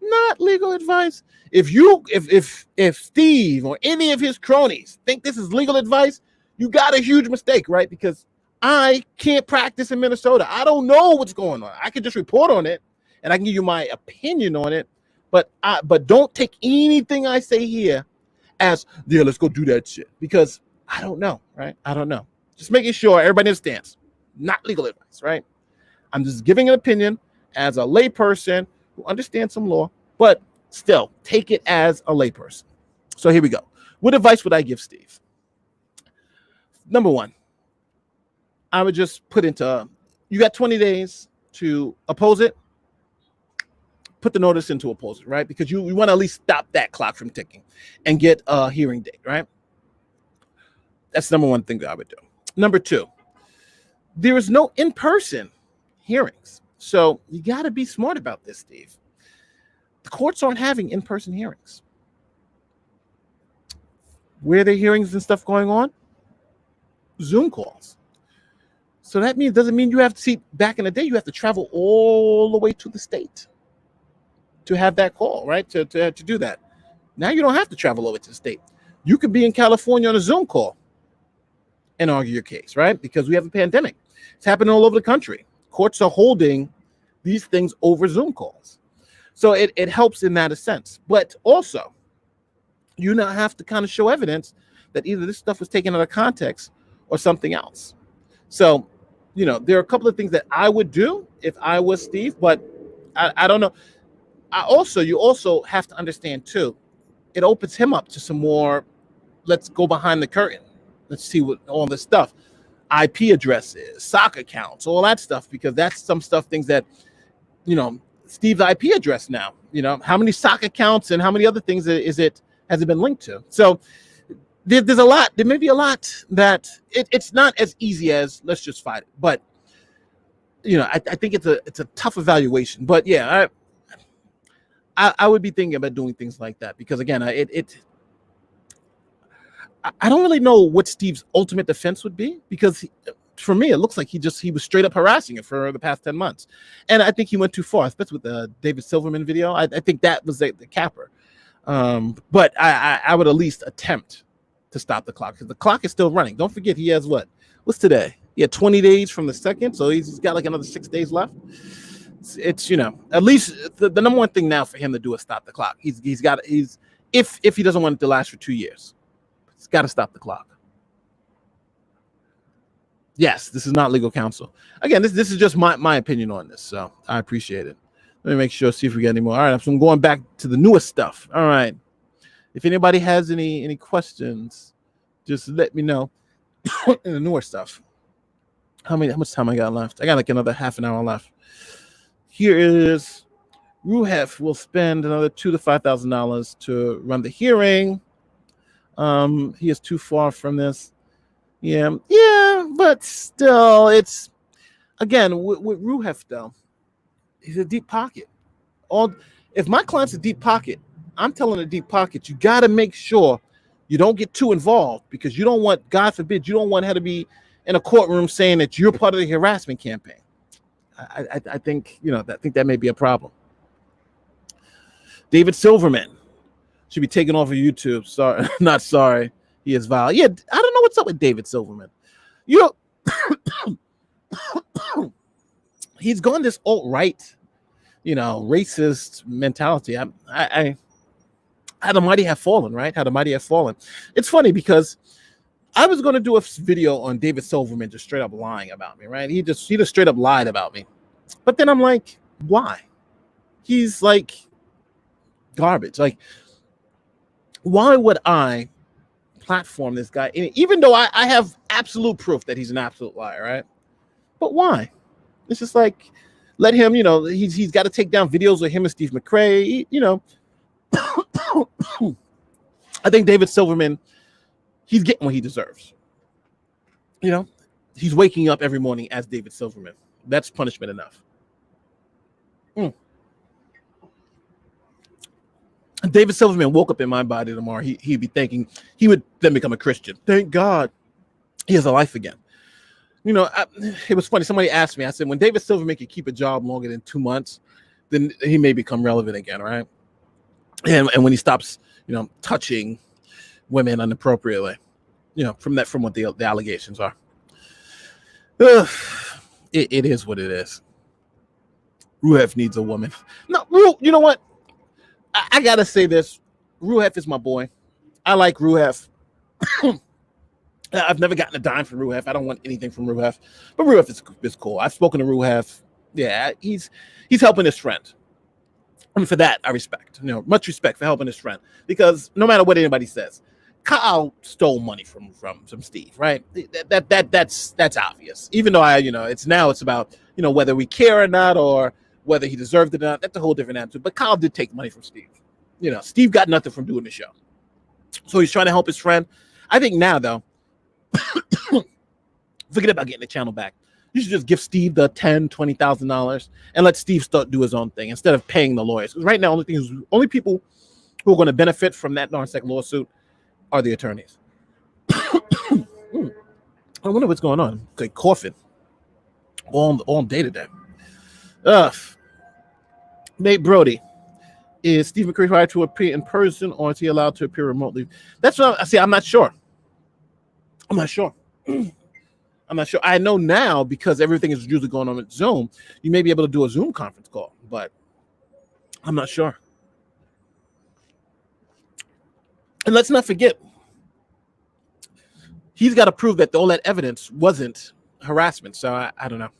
Not legal advice. If Steve or any of his cronies think this is legal advice, you got a huge mistake, right? Because I can't practice in Minnesota. I don't know what's going on. I can just report on it and I can give you my opinion on it, but don't take anything I say here as, yeah, let's go do that shit, because I don't know, right? I don't know. Just making sure everybody understands. Not legal advice, right? I'm just giving an opinion as a layperson who understands some law, but still take it as a layperson. So here we go. What advice would I give Steve? Number one, I would just put you got 20 days to oppose it. Put the notice in to oppose it, right? Because you want to at least stop that clock from ticking and get a hearing date, right? That's number one thing that I would do. Number two, there is no in-person hearings. So you got to be smart about this, Steve. The courts aren't having in-person hearings. Where are there hearings and stuff going on? Zoom calls. So that doesn't mean you have to see, back in the day, you have to travel all the way to the state to have that call, right? To do that. Now you don't have to travel over to the state. You could be in California on a Zoom call and argue your case, right? Because we have a pandemic. It's happening all over the country. Courts are holding these things over Zoom calls. So it helps in that sense. But also, you now have to kind of show evidence that either this stuff was taken out of context or something else. So, there are a couple of things that I would do if I was Steve, but I don't know. You also have to understand too, it opens him up to some more, let's go behind the curtain. Let's see what all this stuff, IP addresses, sock accounts, all that stuff, because that's some things that, Steve's IP address now, how many sock accounts and how many other things has it been linked to? So there's a lot, there may be a lot that it's not as easy as let's just fight it. But, I think it's a tough evaluation, but yeah, I would be thinking about doing things like that, because again, I don't really know what Steve's ultimate defense would be, because for me, it looks like he was straight up harassing it for the past 10 months. And I think he went too far, especially with the David Silverman video. I think that was the capper. But I would at least attempt to stop the clock, because the clock is still running. Don't forget, he has what's today? He had 20 days from the second, so he's got like another 6 days left. It's at least the number one thing now for him to do is stop the clock. If he doesn't want it to last for 2 years, he's got to stop the clock. Yes, this is not legal counsel. Again, this is just my opinion on this, so I appreciate it. Let me make sure, see if we get any more. All right, so I'm going back to the newest stuff. All right. If anybody has any questions, just let me know. In the newer stuff. How much time I got left? I got like another half an hour left. Here is Ruhef will spend another $2,000 to $5,000 to run the hearing. He is too far from this. Yeah, but still, it's again with Ruhef though. He's a deep pocket. If my client's a deep pocket, I'm telling a deep pocket, you got to make sure you don't get too involved, because you don't want, God forbid, you don't want her to be in a courtroom saying that you're part of the harassment campaign. I think, I think that may be a problem. David Silverman should be taken off of YouTube. Sorry, not sorry. He is vile. Yeah, I don't know what's up with David Silverman. He's gone this alt-right, racist mentality. How the mighty have fallen, right? How the mighty have fallen. It's funny because I was going to do a video on David Silverman just straight up lying about me, right? He just straight up lied about me. But then I'm like, why? He's like garbage. Like, why would I platform this guy? Even though I have absolute proof that he's an absolute liar, right? But why? It's just like, let him, he's got to take down videos of him and Steve Mcrae, I think David Silverman, he's getting what he deserves. He's waking up every morning as David Silverman. That's punishment enough. David Silverman woke up in my body tomorrow. He'd be thinking, he would then become a Christian. Thank God he has a life again. It was funny. Somebody asked me, I said, when David Silverman can keep a job longer than 2 months, then he may become relevant again, right? And when he stops, touching women inappropriately, from what the allegations are. It is what it is. Ruhef needs a woman. No, you know what? I gotta say this. Ruhef is my boy. I like Ruhef. I've never gotten a dime from Ruhef. I don't want anything from Ruhef, but Ruhef is cool. I've spoken to Ruhef. Yeah, he's helping his friend. And for that, I respect. Much respect for helping his friend, because no matter what anybody says, Kyle stole money from Steve, right? That's obvious. Even though it's about whether we care or not, or whether he deserved it or not. That's a whole different attitude. But Kyle did take money from Steve. Steve got nothing from doing the show, so he's trying to help his friend. I think now though, forget about getting the channel back. You should just give Steve the $10,000-$20,000 and let Steve do his own thing instead of paying the lawyers. Because right now, only people who are going to benefit from that non-sec lawsuit are the attorneys. I wonder what's going on. Okay, coughing all day today. Nate Brody, is Steve Mcrae required to appear in person, or is he allowed to appear remotely? That's what I see. I'm not sure. I'm not sure. I know now, because everything is usually going on with Zoom, you may be able to do a Zoom conference call, but I'm not sure. And let's not forget, he's got to prove that all that evidence wasn't harassment. So I don't know.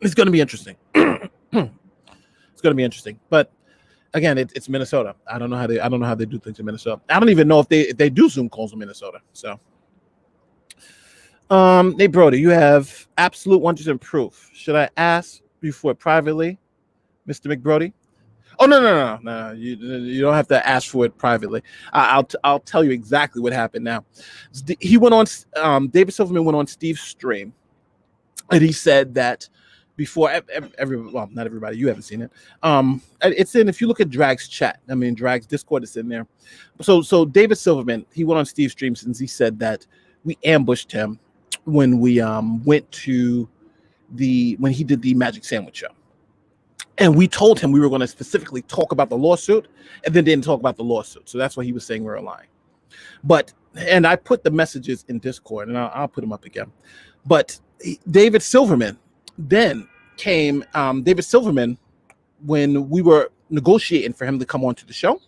It's going to be interesting. It's going to be interesting. But again, it's Minnesota. I don't know how they do things in Minnesota. I don't even know if they do Zoom calls in Minnesota. So. Nate Brody, you have absolute 100% proof. Should I ask you for it privately, Mr. McBrody? Oh, no. You don't have to ask for it privately. I'll tell you exactly what happened now. He went on, David Silverman went on Steve's stream, and he said that before not everybody, you haven't seen it. It's in, if you look at Drag's chat, Drag's Discord is in there. So David Silverman, he went on Steve's stream since he said that we ambushed him when we went to when he did the Magic Sandwich Show. And we told him we were going to specifically talk about the lawsuit, and then didn't talk about the lawsuit. So that's why he was saying we were lying. And I put the messages in Discord, and I'll put them up again. But David Silverman then came, David Silverman, when we were negotiating for him to come on to the show,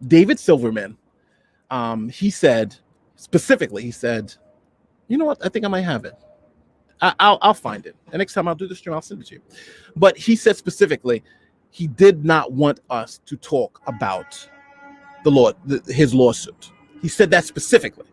David Silverman, he said, you know what? I think I might have it. I'll find it. And next time I'll do the stream, I'll send it to you. But he said specifically, he did not want us to talk about his lawsuit. He said that specifically.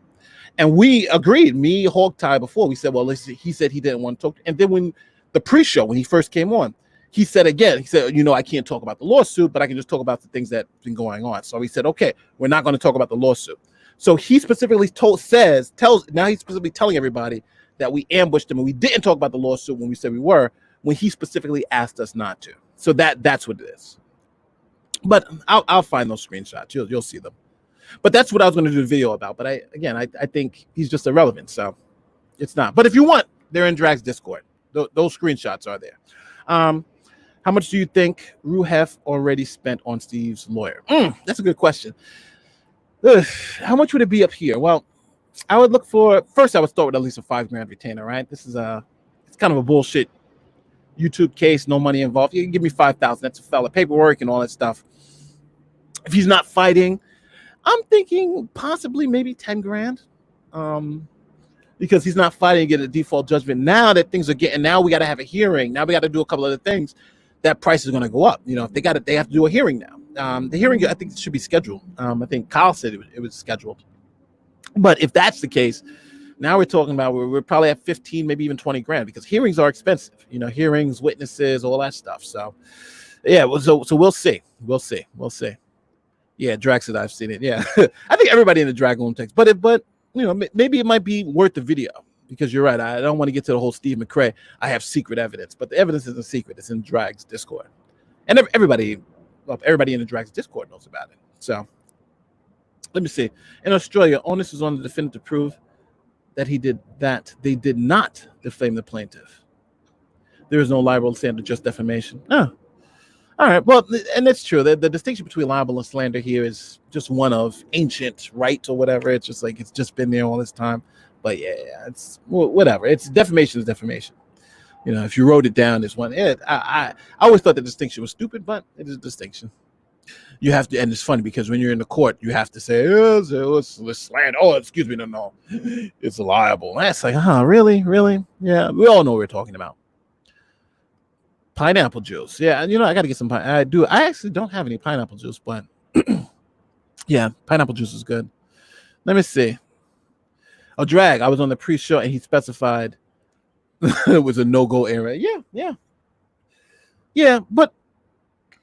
And we agreed, me, Hogtie, before. We said, well, he said he didn't want to talk. And then when the pre-show, when he first came on, he said again, he said, I can't talk about the lawsuit, but I can just talk about the things that have been going on. So he said, okay, we're not going to talk about the lawsuit. So he specifically now he's specifically telling everybody that we ambushed him and we didn't talk about the lawsuit when we said we were, when he specifically asked us not to. So that's what it is. But I'll find those screenshots. You'll see them. But that's what I was going to do the video about. But I think he's just irrelevant. So it's not. But if you want, they're in Drag's Discord. Those screenshots are there. How much do you think Ruhef already spent on Steve's lawyer? That's a good question. How much would it be up here? Well, I would look for, first I would start with at least a $5,000 retainer, right? This is it's kind of a bullshit YouTube case, no money involved. You can give me $5,000. That's a fella, paperwork and all that stuff. If he's not fighting, I'm thinking possibly maybe $10,000. Because he's not fighting to get a default judgment. Now that things are getting, now we got to have a hearing. Now we got to do a couple other things. That price is going to go up. If they have to do a hearing now. The hearing, I think, should be scheduled. I think Kyle said it was scheduled. But if that's the case, now we're talking about we're probably at 15, maybe even $20,000 because hearings are expensive. Hearings, witnesses, all that stuff. So, yeah. So we'll see. We'll see. Yeah, Drag said I've seen it. Yeah, I think everybody in the Drag Room takes. But maybe it might be worth the video because you're right. I don't want to get to the whole Steve Mcrae. I have secret evidence, but the evidence isn't secret. It's in Drag's Discord, and everybody in the Drag's Discord knows about it. So let me see. In Australia, onus is on the defendant to prove that they did not defame the plaintiff. There is no libel, slander, just defamation. Oh, all right. Well, and that's true. The distinction between libel and slander here is just one of ancient right or whatever. It's just like it's just been there all this time. But yeah, it's whatever. It's defamation is defamation. If you wrote it down, there's one. I always thought the distinction was stupid, but it is a distinction. You have to, and it's funny because when you're in the court, you have to say, it's slander. Oh, excuse me, no, it's liable. That's like, really? Yeah, we all know what we're talking about. Pineapple juice. Yeah, I got to get some I actually don't have any pineapple juice, but yeah, pineapple juice is good. Let me see. Oh, Drag. I was on the pre-show and he specified it was a no-go area. Yeah, but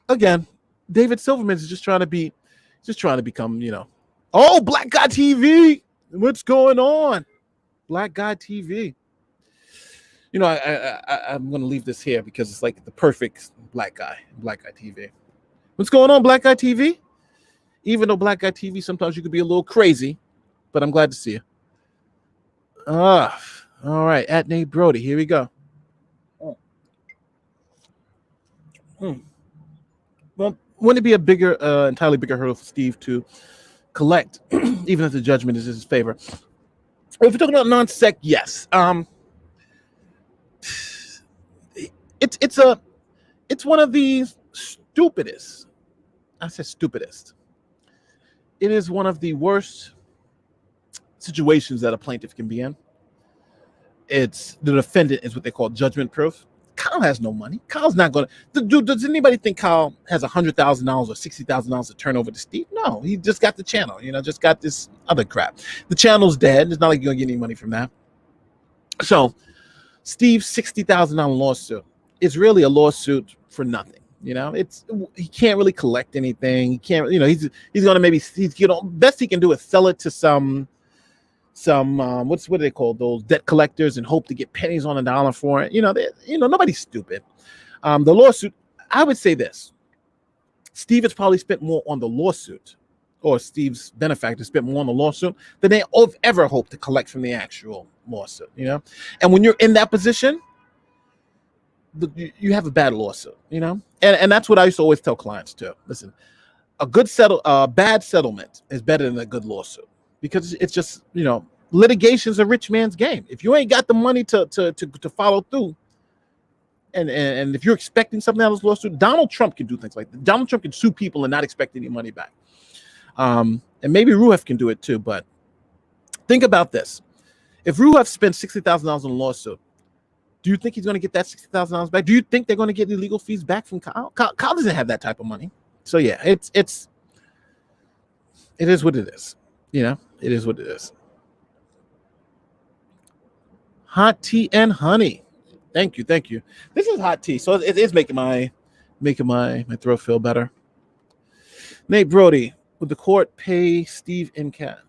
again, David Silverman is just trying to become, oh, Black Guy TV. What's going on? Black Guy TV. I'm going to leave this here because it's like the perfect Black Guy TV. What's going on, Black Guy TV? Even though Black Guy TV, sometimes you could be a little crazy, but I'm glad to see you. All right. At Nate Brody. Here we go. Well, wouldn't it be a entirely bigger hurdle for Steve to collect, even if the judgment is in his favor? If we're talking about non-sec, yes. It's one of the stupidest. I said stupidest. It is one of the worst situations that a plaintiff can be in. It's the defendant is what they call judgment proof. Kyle has no money. Kyle's not going to. Does anybody think Kyle has $100,000 or $60,000 to turn over to Steve? No, he just got the channel. Just got this other crap. The channel's dead. It's not like you're going to get any money from that. So Steve's $60,000 lawsuit is really a lawsuit for nothing. He can't really collect anything. He can't. He's going to maybe best he can do is sell it to some what do they call those debt collectors and hope to get pennies on a dollar for it. Nobody's stupid. The lawsuit, I would say this: Steve has probably spent more on the lawsuit, or Steve's benefactor spent more on the lawsuit than they ever hoped to collect from the actual lawsuit. And when you're in that position, you have a bad lawsuit. And that's what I used to always tell clients too. Listen, a bad settlement is better than a good lawsuit. Because it's just, litigation's a rich man's game. If you ain't got the money to follow through, and if you're expecting something out of this lawsuit, Donald Trump can do things like that. Donald Trump can sue people and not expect any money back. And maybe Ruhef can do it too. But think about this: if Ruhef spent $60,000 on a lawsuit, do you think he's going to get that $60,000 back? Do you think they're going to get the legal fees back from Kyle? Kyle doesn't have that type of money. So yeah, it's it is what it is. You know, it is what it is. Hot tea and honey. Thank you, thank you. This is hot tea, so it is making my throat feel better. Nate Brody, would the court pay Steve in cash?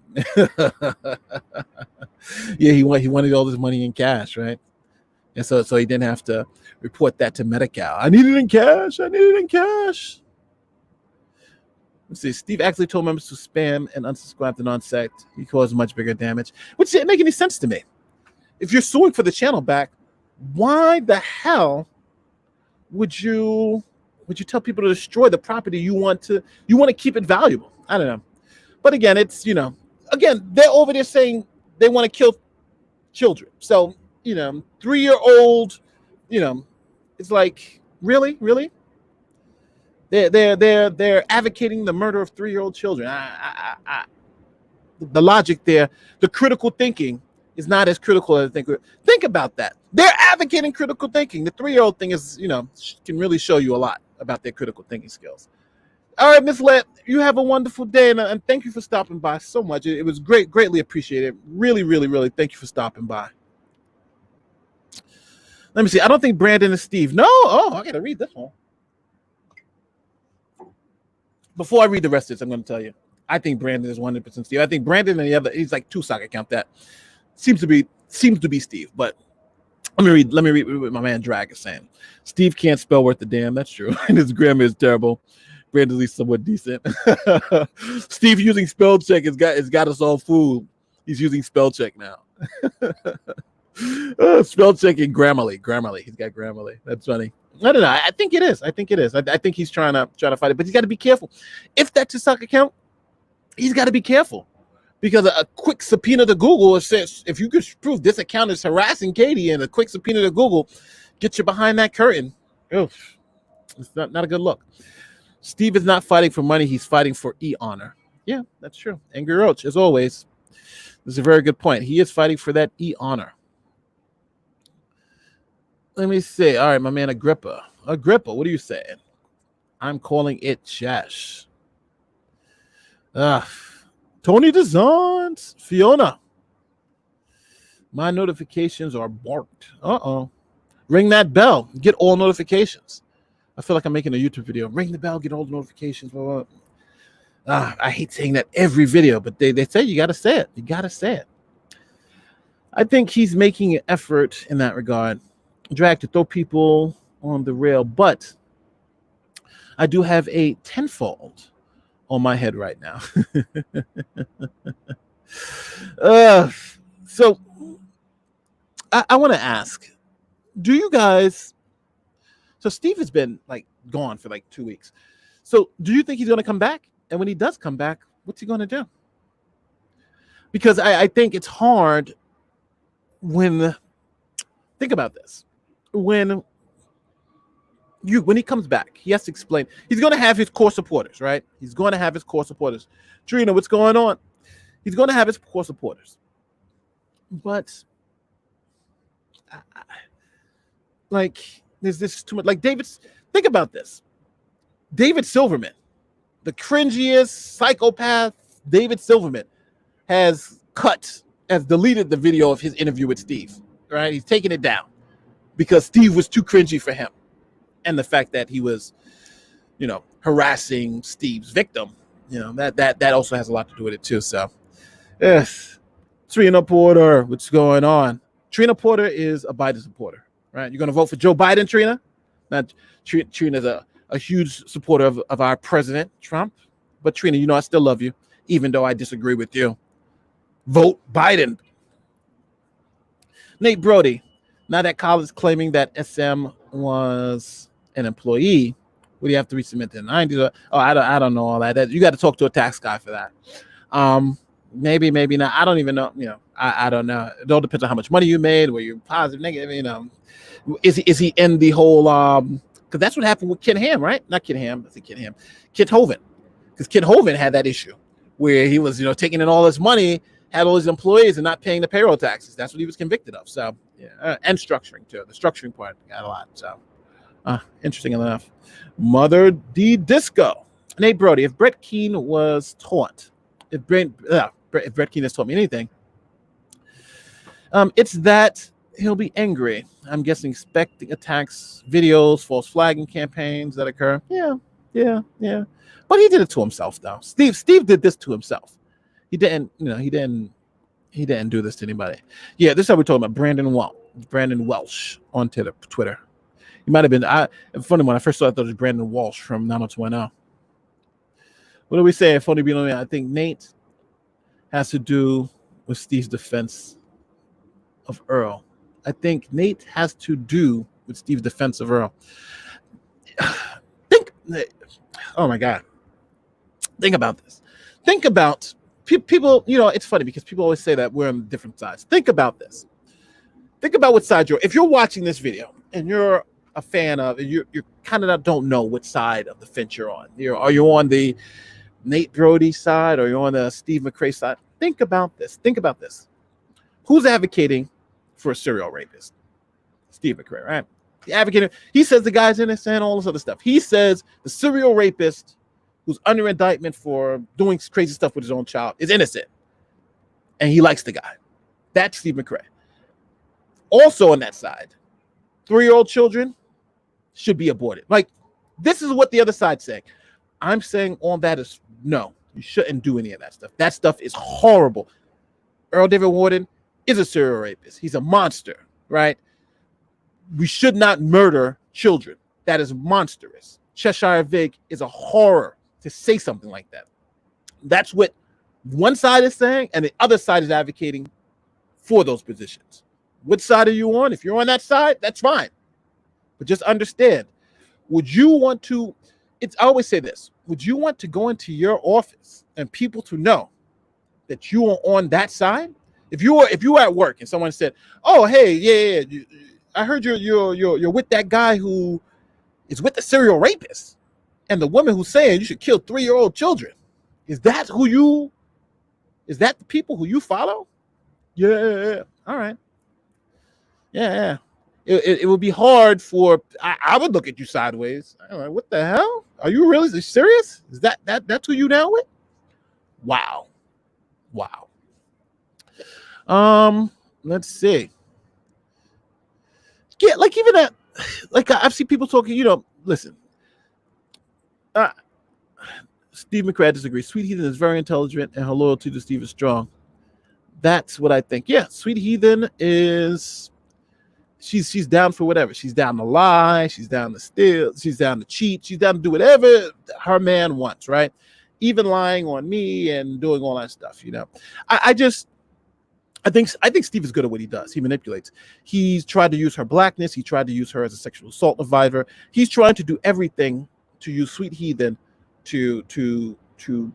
Yeah, he wanted all this money in cash, right? And so he didn't have to report that to Medi-Cal. I need it in cash. I need it in cash. Let's see. Steve actually told members to spam and unsubscribe to non-sect. He caused much bigger damage, which didn't make any sense to me. If you're suing for the channel back, why the hell would you tell people to destroy the property you want to keep it valuable? I don't know. But again, it's, you know, again, they're over there saying they want to kill children. So, you know, 3-year-old, you know, it's like, really? They're advocating the murder of 3-year-old children. The logic there, the critical thinking is not as critical as I think. Think about that. They're advocating critical thinking. The 3-year-old thing is, you know, can really show you a lot about their critical thinking skills. All right, Miss Let, you have a wonderful day, and thank you for stopping by so much. It was greatly appreciated. Really, thank you for stopping by. Let me see. I don't think Brandon is Steve. No. Oh, I got to read this one. Before I read the rest of this, I'm going to tell you. I think Brandon is 100% Steve. I think Brandon and the other, he's like 2 sock account that seems to be Steve. But let me read what my man Drag is saying. Steve can't spell worth a damn. That's true. And his grammar is terrible. Brandon's at least somewhat decent. Steve using spell check has got us all fooled. He's using spell check now. Spell check and Grammarly. He's got Grammarly. That's funny. I don't know. I think it is. I think he's trying to fight it, but he's got to be careful. If that's his stock account, he's got to be careful, because a quick subpoena to Google says, if you could prove this account is harassing Katie, and a quick subpoena to Google gets you behind that curtain. Oof, it's not a good look. Steve is not fighting for money. He's fighting for honor. Yeah, that's true. Angry Roach, as always. This is a very good point. He is fighting for that honor. Let me see. All right, my man Agrippa. Agrippa, what are you saying? I'm calling it Chash. Tony DeZons. Fiona. My notifications are barked. Ring that bell. Get all notifications. I feel like I'm making a YouTube video. Ring the bell, get all the notifications. Blah, blah. I hate saying that every video, but they say you got to say it. You got to say it. I think he's making an effort in that regard. Drag to throw people on the rail, but I do have a tenfold on my head right now. So I want to ask, do you guys, so Steve has been like gone for like 2 weeks. So do you think he's going to come back? And when he does come back, what's he going to do? Because I think it's hard when, think about this. When he comes back, he has to explain. He's going to have his core supporters, right? He's going to have his core supporters. Trina, what's going on? He's going to have his core supporters. But, like, there's this too much. Like, think about this. David Silverman, the cringiest psychopath, David Silverman, has deleted the video of his interview with Steve, right? He's taking it down because Steve was too cringy for him. And the fact that he was, harassing Steve's victim, that also has a lot to do with it too. So, yes, Trina Porter, what's going on? Trina Porter is a Biden supporter, right? You're going to vote for Joe Biden, Trina? Not Trina's a huge supporter of our president, Trump. But Trina, I still love you, even though I disagree with you. Vote Biden. Nate Brody, now that Collins claiming that SM was an employee, would you have to resubmit the 90s? I don't know all that. You got to talk to a tax guy for that. Maybe not. I don't even know. I don't know. It all depends on how much money you made. Were you positive, negative? Is he in the whole? Because that's what happened with Kit Ham, right? Not Kit Ham. I think Kit Ham. Kit Hovind, because Kit Hovind had that issue where he was, taking in all this money, had all his employees, and not paying the payroll taxes. That's what he was convicted of. So yeah, and structuring too. The structuring part got a lot. So. Interesting enough. Mother D Disco. Nate Brody, if Brett Keane was taught if Brett Keen has taught me anything, it's that he'll be angry. I'm guessing expecting attacks, videos, false flagging campaigns that occur. Yeah. But he did it to himself, though. Steve did this to himself. He didn't do this to anybody. Yeah, this is how we're talking about Brandon Welsh on Twitter. He might have been. Funny, when I first saw it, I thought it was Brandon Walsh from 90210. What do we say? If only being on, I think Nate has to do with Steve's defense of Earl. I think Nate has to do with Steve's defense of Earl. Oh my God. Think about this. Think about people, it's funny because people always say that we're on different sides. Think about this. Think about what side if you're watching this video and you're a fan of, you kind of don't know what side of the fence you're on. Are you on the Nate Brody side or you're on the Steve Mcrae side? Think about this. Who's advocating for a serial rapist? Steve Mcrae, right? He says the guy's innocent, all this other stuff. He says the serial rapist who's under indictment for doing crazy stuff with his own child is innocent. And he likes the guy. That's Steve Mcrae. Also on that side, 3-year-old children should be aborted. Like, this is what the other side's saying. I'm saying all that is no, you shouldn't do any of that stuff. That stuff is horrible. Earl David Warden is a serial rapist. He's a monster, right? We should not murder children. That is monstrous. Cheshire Vig is a horror to say something like that. That's what one side is saying, and the other side is advocating for those positions. What side are you on? If you're on that side, that's fine. But just understand, would you want to, I always say this, would you want to go into your office and people to know that you are on that side? If you were at work and someone said, "Oh, hey, yeah, I heard you're with that guy who is with the serial rapist, and the woman who's saying you should kill 3-year-old children," is that the people who you follow? Yeah, all right. Yeah. It would be hard for, I would look at you sideways. I'm like, what the hell? Are you really serious? Is that's who you down with? Wow. Let's see. Yeah, like even that, like I've seen people talking, listen. Steve Mcrae disagrees. Sweet Heathen is very intelligent and her loyalty to Steve is strong. That's what I think. Yeah, Sweet Heathen is, she's down for whatever. She's down to lie. She's down to steal. She's down to cheat. She's down to do whatever her man wants, right? Even lying on me and doing all that stuff, I think Steve is good at what he does. He manipulates. He's tried to use her blackness. He tried to use her as a sexual assault survivor. He's trying to do everything to use Sweet Heathen to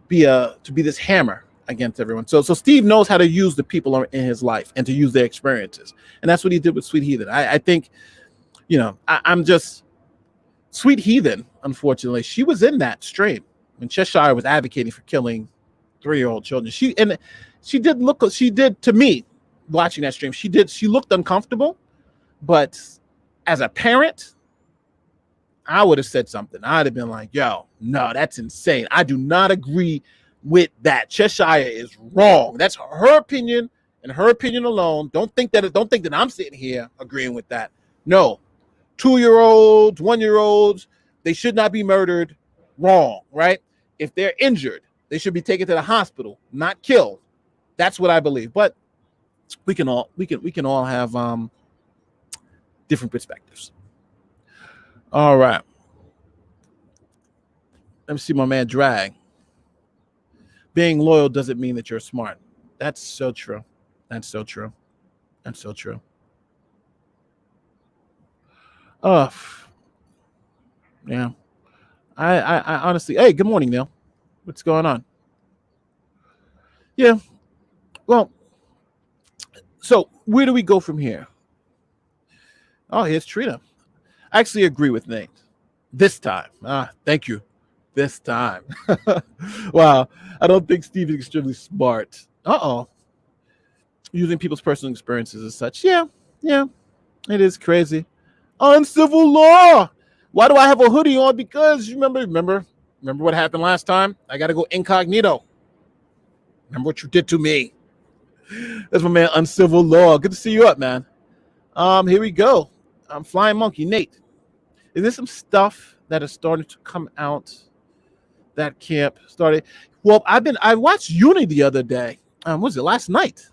be this hammer against everyone. So Steve knows how to use the people in his life and to use their experiences. And that's what he did with Sweet Heathen. I think, I'm just, Sweet Heathen, unfortunately, she was in that stream when Cheshire was advocating for killing 3-year-old children. She did to me, watching that stream, she looked uncomfortable, but as a parent, I would have said something. I'd have been like, yo, no, that's insane. I do not agree with that. Cheshire is wrong. That's her opinion and her opinion alone. Don't think that I'm sitting here agreeing with that. No, 2-year-olds, 1-year-olds, they should not be murdered. Wrong, right? If they're injured, they should be taken to the hospital, not killed. That's what I believe. But we can all have different perspectives. All right. Let me see my man Drag. Being loyal doesn't mean that you're smart. That's so true. That's so true. Yeah. I honestly, hey, good morning, Neil. What's going on? Yeah. Well, so where do we go from here? Oh, here's Trina. I actually agree with Nate. This time. Thank you. This time. Wow. I don't think Steve is extremely smart. Using people's personal experiences as such. Yeah. It is crazy. Uncivil law. Why do I have a hoodie on? Because you remember what happened last time? I got to go incognito. Remember what you did to me. That's my man, Uncivil Law. Good to see you up, man. Here we go. Flying Monkey, Nate. Is there some stuff that is starting to come out that camp started? Well, I watched Uni the other day. What was it, last night?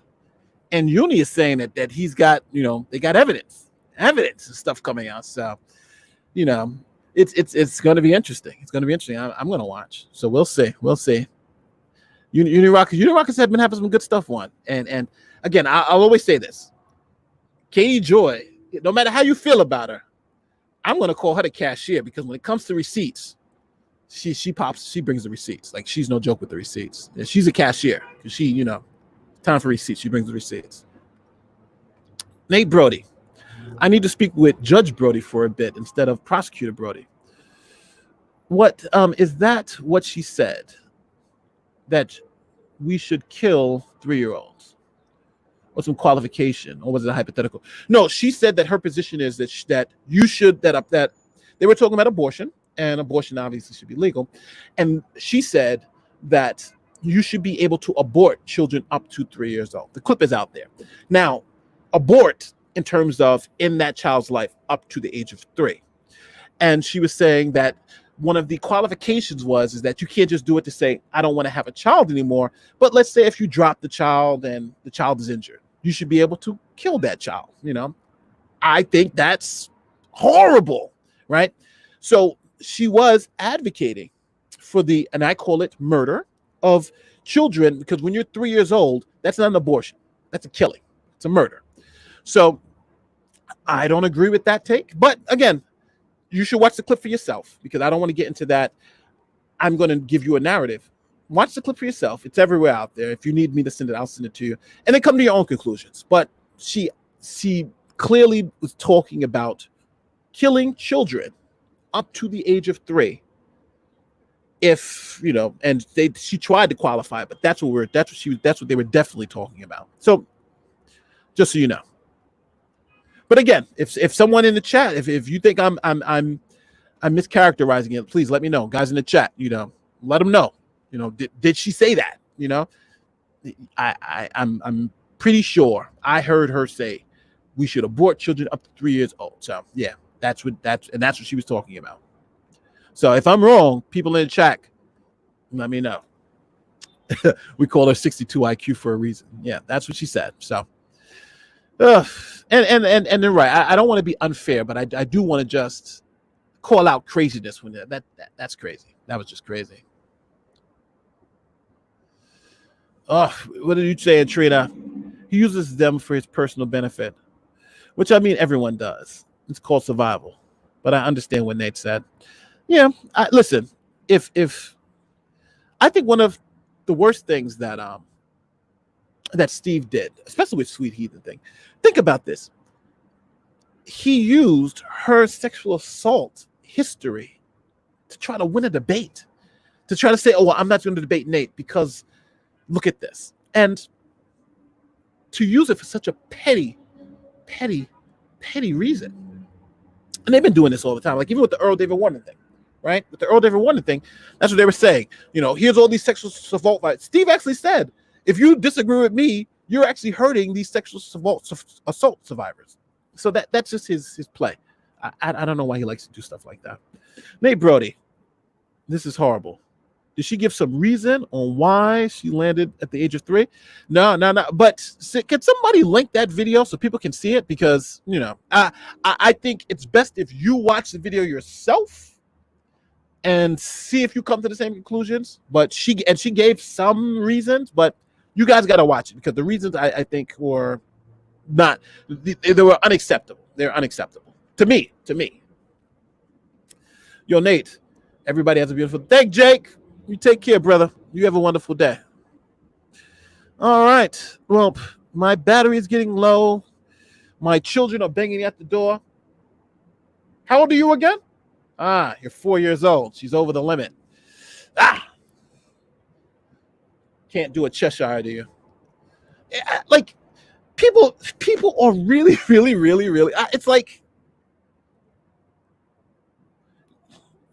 And Uni is saying that he's got, they got evidence and stuff coming out. So, it's going to be interesting. It's going to be interesting. I'm going to watch. So we'll see. Uni Rockets have been having some good stuff on. And again, I'll always say this. Katie Joy, no matter how you feel about her, I'm going to call her the cashier, because when it comes to receipts, she brings the receipts. Like, she's no joke with the receipts. And she's a cashier, because she, time for receipts. She brings the receipts. Nate Brody. I need to speak with Judge Brody for a bit instead of Prosecutor Brody. What is that what she said? That we should kill 3-year-olds? Or some qualification? Or was it a hypothetical? No, she said that her position is that you should, that they were talking about abortion, and abortion obviously should be legal. And she said that you should be able to abort children up to 3 years old. The clip is out there. Now, abort in terms of in that child's life up to the age of 3. And she was saying that one of the qualifications is that you can't just do it to say, I don't want to have a child anymore. But let's say if you drop the child and the child is injured, you should be able to kill that child. I think that's horrible, right? So she was advocating for and I call it murder of children, because when you're 3 years old, that's not an abortion. That's a killing. It's a murder. So I don't agree with that take. But again, you should watch the clip for yourself, because I don't want to get into that. I'm going to give you a narrative. Watch the clip for yourself. It's everywhere out there. If you need me to send it, I'll send it to you. And then come to your own conclusions. But she clearly was talking about killing children up to the age of 3. If, and she tried to qualify, but that's what they were definitely talking about. So just so you know. But again, if someone in the chat, if you think I'm mischaracterizing it, please let me know. Guys in the chat, let them know. Did she say that? I'm pretty sure I heard her say we should abort children up to 3 years old. So yeah, that's what she was talking about. So if I'm wrong, people in the chat, let me know. We call her 62 IQ for a reason. Yeah, that's what she said. So. And they're right. I don't want to be unfair, but I do want to just call out craziness when that's crazy. That was just crazy. Oh, what did you say, Trina? He uses them for his personal benefit, which I mean everyone does. It's called survival. But I understand what Nate said. Yeah, listen. If I think one of the worst things that Steve did, especially with Sweet Heathen thing. Think about this. He used her sexual assault history to try to win a debate, to try to say, oh, well, I'm not going to debate Nate because look at this. And to use it for such a petty reason. And they've been doing this all the time. Like even with the Earl David Warner thing, right? With the Earl David Warner thing, that's what they were saying. Here's all these sexual assault fights. Steve actually said, if you disagree with me, you're actually hurting these sexual assault survivors. So that's just his play. I don't know why he likes to do stuff like that. Nate Brody, this is horrible. Did she give some reason on why she landed at the age of 3? No. But can somebody link that video so people can see it? Because, I think it's best if you watch the video yourself and see if you come to the same conclusions. But she gave some reasons, but you guys got to watch it, because the reasons I think were not, they were unacceptable. They're unacceptable to me. Yo, Nate, everybody has a beautiful day. Jake, you take care, brother. You have a wonderful day. All right. Well, my battery is getting low. My children are banging at the door. How old are you again? You're 4 years old. She's over the limit. Can't do a Cheshire, do you? Like, people are really, really, really, really. It's like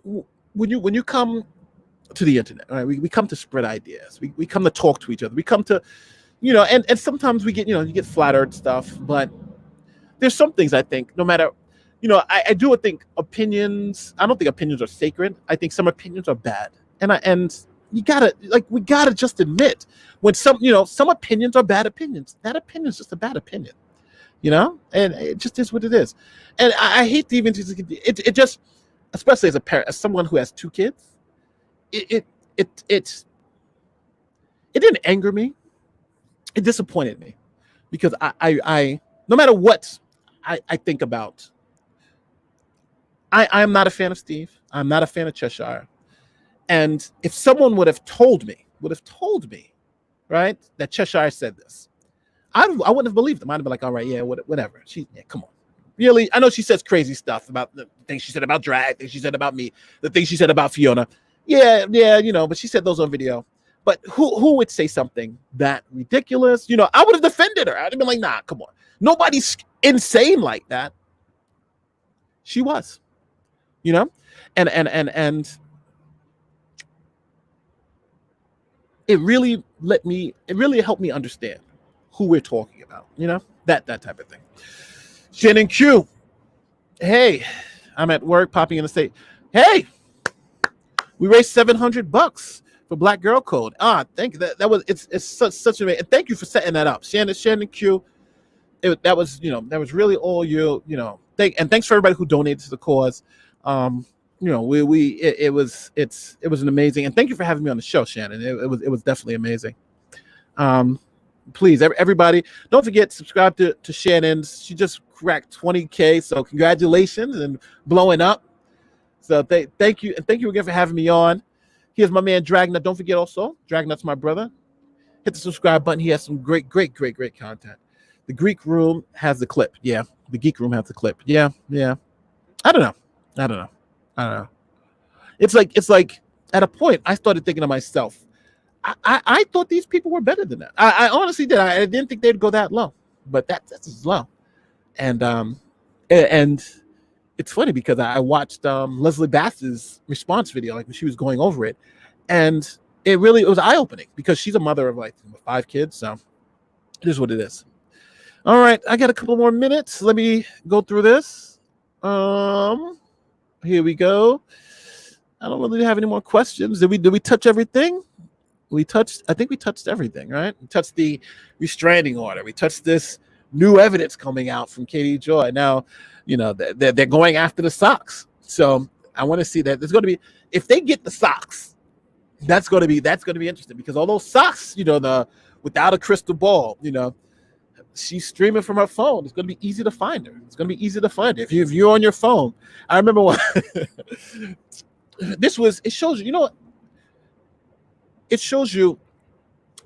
when you come to the internet, right? We come to spread ideas. We come to talk to each other. We come to, and sometimes we get, you get flattered stuff, but there's some things I think, no matter, I do think opinions, I don't think opinions are sacred. I think some opinions are bad. And we gotta just admit when some opinions are bad opinions. That opinion is just a bad opinion, and it just is what it is. And I hate to even, it just, especially as a parent, as someone who has 2 kids, it didn't anger me. It disappointed me because I no matter what I think about, I'm not a fan of Steve. I'm not a fan of Cheshire. And if someone would have told me, right, that Cheshire said this, I wouldn't have believed them. I'd have been like, all right, yeah, whatever. Come on. Really, I know she says crazy stuff about the things she said about drag, things she said about me, the things she said about Fiona. Yeah, but she said those on video. But who would say something that ridiculous? I would have defended her. I'd have been like, nah, come on. Nobody's insane like that. She was, and it really helped me understand who we're talking about, that type of thing. Shannon Q. Hey, I'm at work, popping in the state. Hey, we raised $700 for Black Girl Code. Thank you. That was it's such a, and thank you for setting that up, Shannon Q. That was really all you. And thanks for everybody who donated to the cause. It was an amazing, and thank you for having me on the show, Shannon. It was definitely amazing. Please, everybody, don't forget, subscribe to Shannon's. She just cracked 20K, so congratulations and blowing up. So thank you, and thank you again for having me on. Here's my man Dragnut. Don't forget also, Dragnut's my brother. Hit the subscribe button. He has some great content. The Greek Room has the clip. Yeah, the Geek Room has the clip. Yeah. I don't know. It's like at a point I started thinking to myself, I thought these people were better than that. I honestly did. I didn't think they'd go that low, but that's as low. And it's funny because I watched Leslie Bass's response video, like when she was going over it, and it was eye-opening because she's a mother of like 5 kids, so it is what it is. All right, I got a couple more minutes. Let me go through this. Here we go. I don't really have any more questions. Did we touch everything? I think we touched everything, right? We touched the restraining order. We touched this new evidence coming out from Katie Joy. Now, they're going after the socks. So I want to see that. There's going to be, if they get the socks, that's going to be interesting, because all those socks, the without a crystal ball, she's streaming from her phone. It's going to be easy to find her. If you're on your phone. I remember when it shows you, it shows you,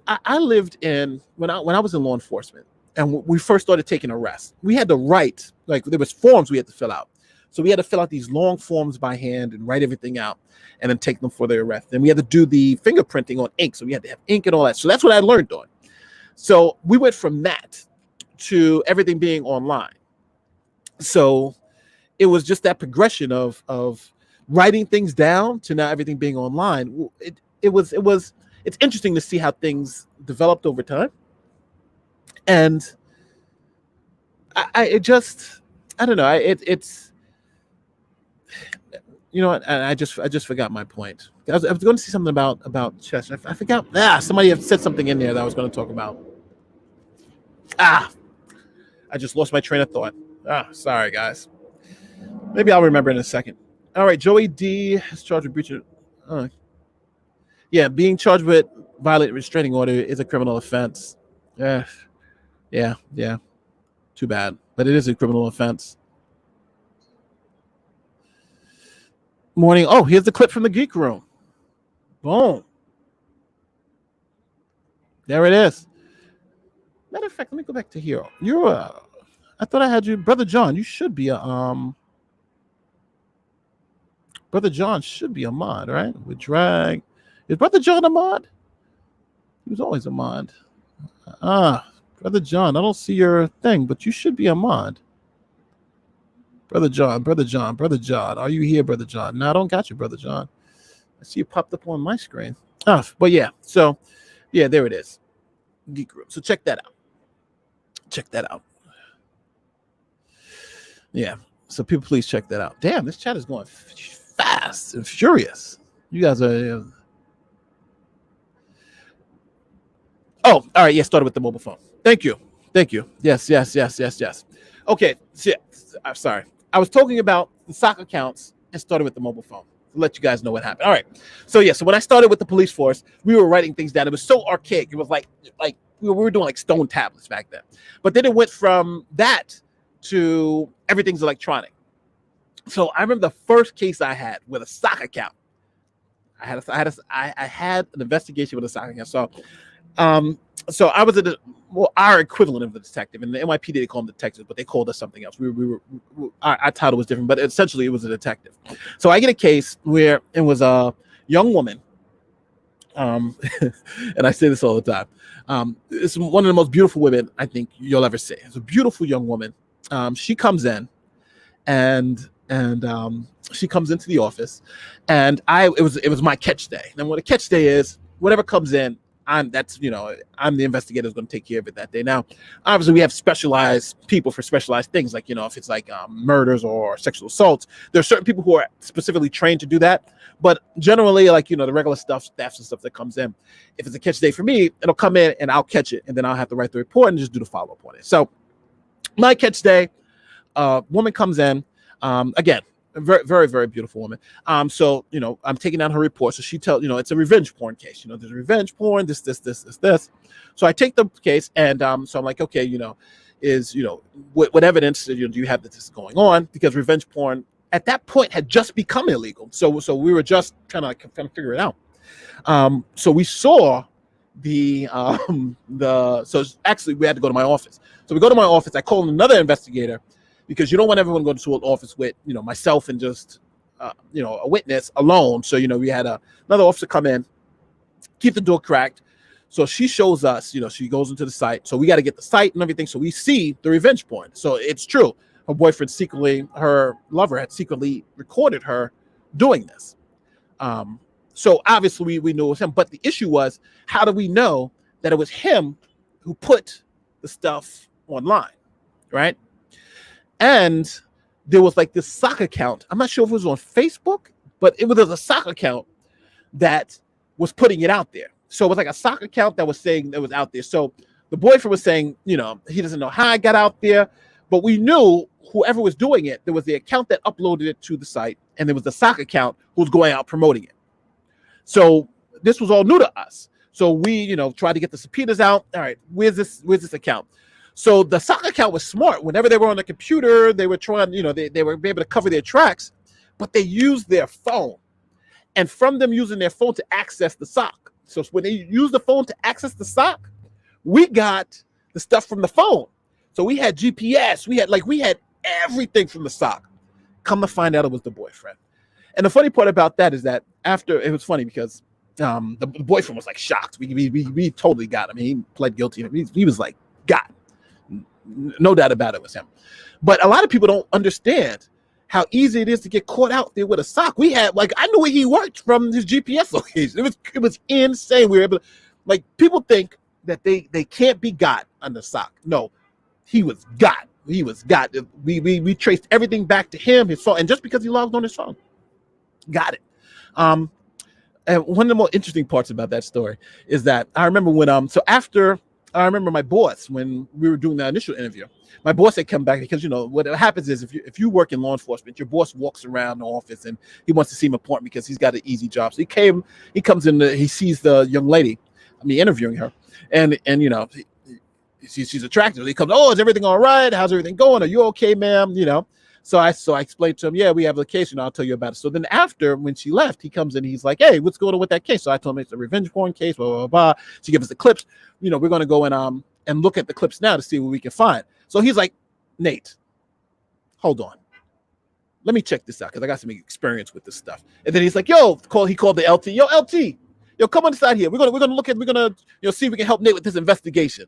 I lived in, when I was in law enforcement, and we first started taking arrests, we had to write, like there was forms we had to fill out. So we had to fill out these long forms by hand and write everything out and then take them for the arrest. And we had to do the fingerprinting on ink. So we had to have ink and all that. So that's what I learned on. So we went from that to everything being online. So it was just that progression of writing things down to now everything being online. It's interesting to see how things developed over time. And I don't know. It's what, I just forgot my point. I was going to say something about chess. I forgot. Somebody had said something in there that I was going to talk about. I just lost my train of thought. Sorry, guys. Maybe I'll remember in a second. All right, Joey D is charged with breach of. Being charged with violating restraining order is a criminal offense. Yeah. Too bad, but it is a criminal offense. Morning. Oh, here's the clip from the Geek Room. Boom. There it is. Matter of fact, let me go back to here. I thought I had you, Brother John. You should be a Brother John should be a mod, right? With drag. Is Brother John a mod? He was always a mod. Brother John, I don't see your thing, but you should be a mod. Brother John. Are you here, Brother John? No, I don't got you, Brother John. see it popped up on my screen. Oh, but yeah, so yeah, there it is. Geek Room. So check that out. Check that out. Yeah. So people, please check that out. Damn, this chat is going fast and furious. You guys are. Oh, all right. Yeah, started with the mobile phone. Thank you. Thank you. Yes. Okay. So, yeah, I'm sorry. I was talking about the sock accounts and started with the mobile phone. To let you guys know what happened. All right. So yeah. So when I started with the police force, we were writing things down. It was so archaic. It was like we were doing like stone tablets back then. But then it went from that to everything's electronic. So I remember the first case I had with a sock account. I had an investigation with a sock account. So I was our equivalent of the detective. In the NYPD, they call them detectives, but they called us something else. Our title was different, but essentially it was a detective. So I get a case where it was a young woman. And I say this all the time. It's one of the most beautiful women I think you'll ever see. It's a beautiful young woman. She comes in, and she comes into the office, and it was my catch day. And what a catch day is, whatever comes in, I'm the investigator who's going to take care of it that day. Now, obviously, we have specialized people for specialized things, like if it's like murders or sexual assaults. There are certain people who are specifically trained to do that, but generally, like the regular stuff, thefts and stuff that comes in. If it's a catch day for me, it'll come in and I'll catch it, and then I'll have to write the report and just do the follow up on it. So, my catch day, woman comes in, again. A very, very, very beautiful woman. So I'm taking down her report. So she tells, it's a revenge porn case. There's revenge porn, this. So I take the case, and so I'm like, okay, what evidence do you have that this is going on? Because revenge porn at that point had just become illegal. So we were just trying to figure it out. So we saw so actually we had to go to my office. So we go to my office. I call another investigator, because you don't want everyone going to an office with myself and just a witness alone. So we had another officer come in, keep the door cracked. So she shows us, she goes into the site. So we got to get the site and everything. So we see the revenge porn. So it's true. Her lover had secretly recorded her doing this. So obviously we knew it was him. But the issue was, how do we know that it was him who put the stuff online, right? And there was like this sock account. I'm not sure if it was on Facebook, but it was a sock account that was putting it out there. So it was like a sock account that was saying that was out there. So the boyfriend was saying, he doesn't know how I got out there, but we knew whoever was doing it, there was the account that uploaded it to the site, and there was the sock account who was going out promoting it. So this was all new to us. So we, tried to get the subpoenas out. All right, where's this account? So the sock account was smart. Whenever they were on the computer, they were trying, they were able to cover their tracks, but they used their phone. And from them using their phone to access the sock. So when they used the phone to access the sock, we got the stuff from the phone. So we had GPS, we had everything from the sock. Come to find out, it was the boyfriend. And the funny part about that is that after, it was funny because the boyfriend was like shocked. We totally got him. He pled guilty. He was like, got him. No doubt about it was him. But a lot of people don't understand how easy it is to get caught out there with a sock. We had, I knew where he worked from his GPS location. It was insane. We were able to, people think that they can't be got on the sock. No, he was got. He was got. We traced everything back to him, his phone, and just because he logged on his phone, got it. And one of the more interesting parts about that story is that I remember when I remember my boss, when we were doing the initial interview, my boss had come back because, what happens is if you work in law enforcement, your boss walks around the office and he wants to seem important because he's got an easy job. So he comes in, he sees the young lady, interviewing her, and she's attractive. He comes, oh, is everything all right? How's everything going? Are you okay, ma'am? So I explained to him, yeah, we have a case, I'll tell you about it. So then after, when she left, he comes in, he's like, hey, what's going on with that case? So I told him it's a revenge porn case, blah, blah, blah. She gave us the clips. We're going to go and look at the clips now to see what we can find. So he's like, Nate, hold on. Let me check this out, because I got some experience with this stuff. And then he's like, he called the LT. Yo, LT, come on inside here. We're gonna look at, see if we can help Nate with this investigation.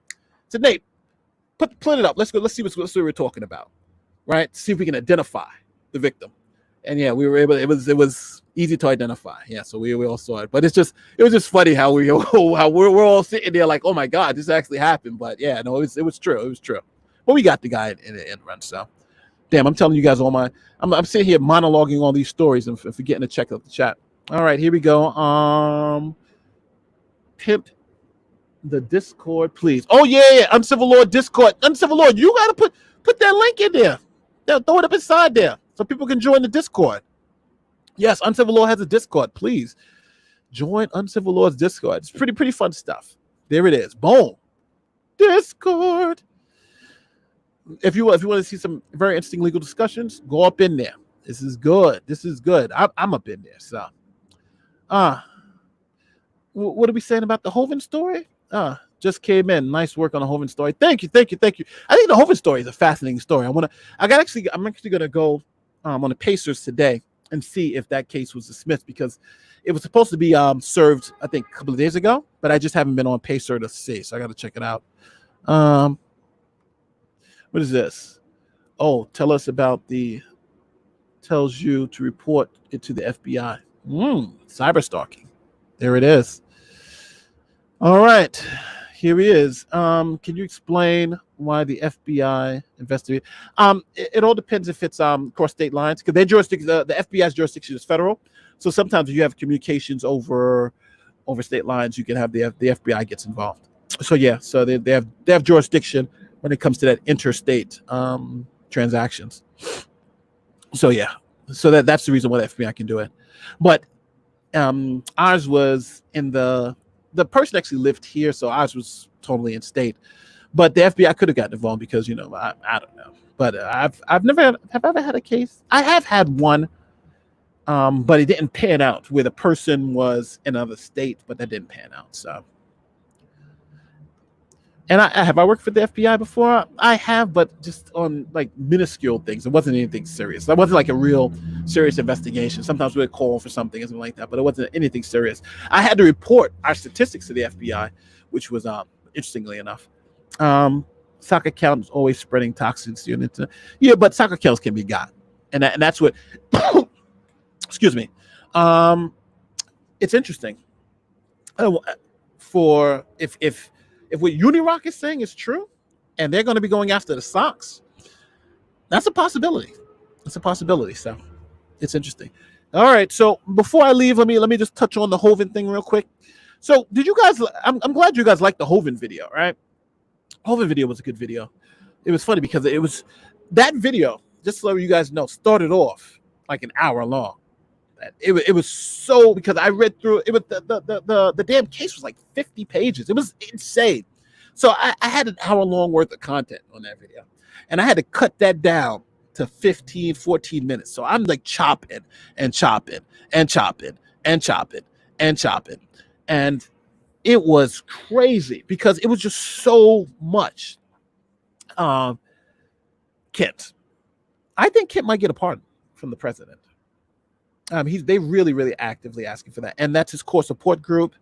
So Nate, put it up. Let's see what we're talking about. Right? See if we can identify the victim. And yeah, we were able. It was easy to identify. Yeah, so we all saw it. But it was just funny how we're all sitting there like, oh my god, this actually happened. But yeah, no, it was true. It was true. But we got the guy in the end run. So damn, I'm telling you guys I'm sitting here monologuing all these stories and forgetting to check out the chat. All right, here we go. Pimp the Discord, please. Oh yeah, Uncivil Lord Discord. Uncivil Lord, you gotta put that link in there. Throw it up inside there so people can join the Discord. Yes, Uncivil Lord has a Discord. Please join Uncivil Lord's Discord. It's pretty fun stuff. There it is. Boom. Discord. If you want to see some very interesting legal discussions, go up in there. This is good. I'm up in there. So, what are we saying about the Hovind story? Just came in. Nice work on the Hovind story. Thank you. I think the Hovind story is a fascinating story. I'm actually gonna go on the Pacers today and see if that case was dismissed, because it was supposed to be served, I think, a couple of days ago, but I just haven't been on Pacer to see, so I got to check it out. What is this? Oh, tells you to report it to the FBI. Cyber stalking. There it is. All right, here he is. Can you explain why the FBI investigate? It all depends if it's cross state lines, because their jurisdiction, the FBI's jurisdiction is federal. So sometimes if you have communications over state lines, you can have the FBI gets involved. So yeah, so they have jurisdiction when it comes to that interstate transactions. So yeah, so that's the reason why the FBI can do it. But ours was in the person actually lived here, so ours was totally in state. But the FBI could have gotten involved because, I don't know. But I've never ever had a case. I have had one, but it didn't pan out, where the person was in another state, but that didn't pan out. So, and I worked for the FBI before? I have, but just on like minuscule things. It wasn't anything serious. That wasn't like a real serious investigation. Sometimes we'd call for something or something like that, but it wasn't anything serious. I had to report our statistics to the FBI, which was interestingly enough. Soccer accounts always spreading toxins to units. Yeah, but soccer accounts can be got, and that's what. Excuse me. It's interesting. For if what Unirock is saying is true, and they're going to be going after the Sox, that's a possibility. So it's interesting. All right. So before I leave, let me just touch on the Hovind thing real quick. So did you guys? I'm glad you guys liked the Hovind video, right? Hovind video was a good video. It was funny because it was that video, just so you guys know, started off like an hour long. It was so, because I read through it, was the damn case was like 50 pages. It was insane. So I had an hour long worth of content on that video, and I had to cut that down to 15, 14 minutes. So I'm like chopping and chopping and chopping and chopping and chopping. And it was crazy because it was just so much. Kent. I think Kent might get a pardon from the president. They really actively asking for that, and that's his core support group.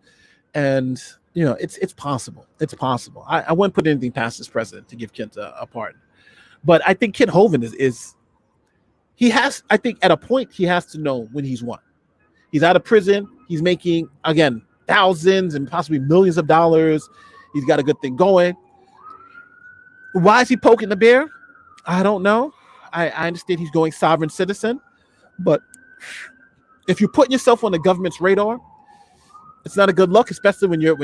And it's possible. It's possible. I wouldn't put anything past this president to give Kent a pardon, but I think Kent Hovind is he has. I think at a point he has to know when he's won. He's out of prison. He's making again thousands and possibly millions of dollars. He's got a good thing going. Why is he poking the bear? I don't know. I understand he's going sovereign citizen, but if you're putting yourself on the government's radar, it's not a good look, especially when they're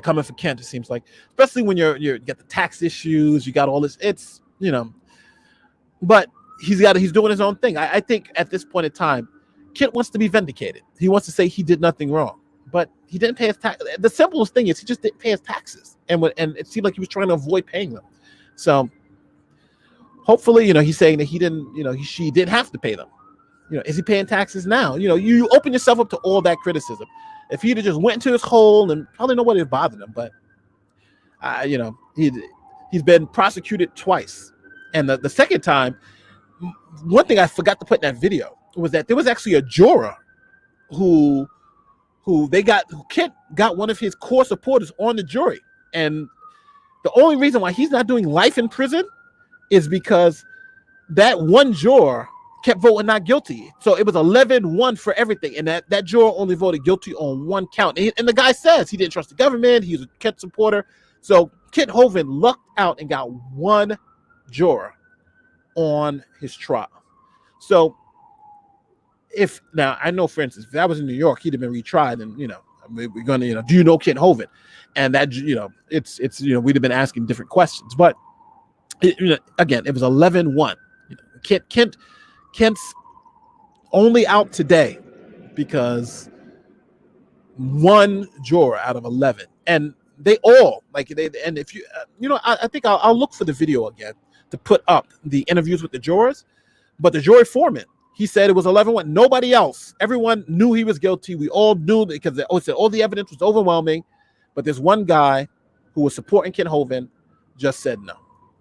coming for Kent. It seems like, especially when you got the tax issues, you got all this. It's but he's doing his own thing. I think at this point in time, Kent wants to be vindicated. He wants to say he did nothing wrong, but he didn't pay his tax. The simplest thing is he just didn't pay his taxes, and it seemed like he was trying to avoid paying them. So hopefully, he's saying that he didn't, she didn't have to pay them. Is he paying taxes now? You open yourself up to all that criticism. If he'd have just went into his hole, and probably nobody would bother him, but he's been prosecuted twice, and the second time, one thing I forgot to put in that video was that there was actually a juror who Kent got one of his core supporters on the jury, and the only reason why he's not doing life in prison is because that one juror kept voting not guilty. So it was 11-1 for everything. And that juror only voted guilty on one count. And the guy says he didn't trust the government. He was a Kent supporter. So Kent Hovind lucked out and got one juror on his trial. So now I know, for instance, if that was in New York, he'd have been retried, and we're gonna, do you know Kent Hovind? And that, it's we'd have been asking different questions. But again, it was 11-1. Kent's only out today because one juror out of 11, and they all and if you I think I'll look for the video again to put up the interviews with the jurors. But the jury foreman, he said it was 11-1. Nobody else, everyone knew he was guilty. We all knew, because all the evidence was overwhelming. But there's one guy who was supporting Kent Hovind just said no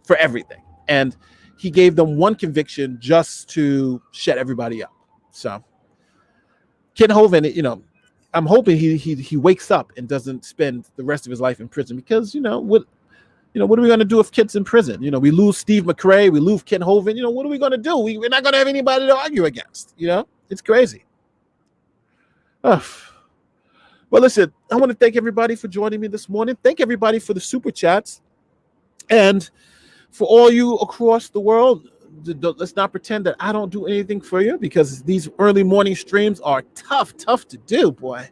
for everything, and he gave them one conviction just to shut everybody up. So Kent Hovind, I'm hoping he wakes up and doesn't spend the rest of his life in prison, because what are we going to do if Kent's in prison? We lose Steve Mcrae, we lose Kent Hovind. What are we going to do? We're not going to have anybody to argue against. It's crazy. Well, listen, I want to thank everybody for joining me this morning. Thank everybody for the super chats. And for all you across the world, let's not pretend that I don't do anything for you, because these early morning streams are tough to do, boy.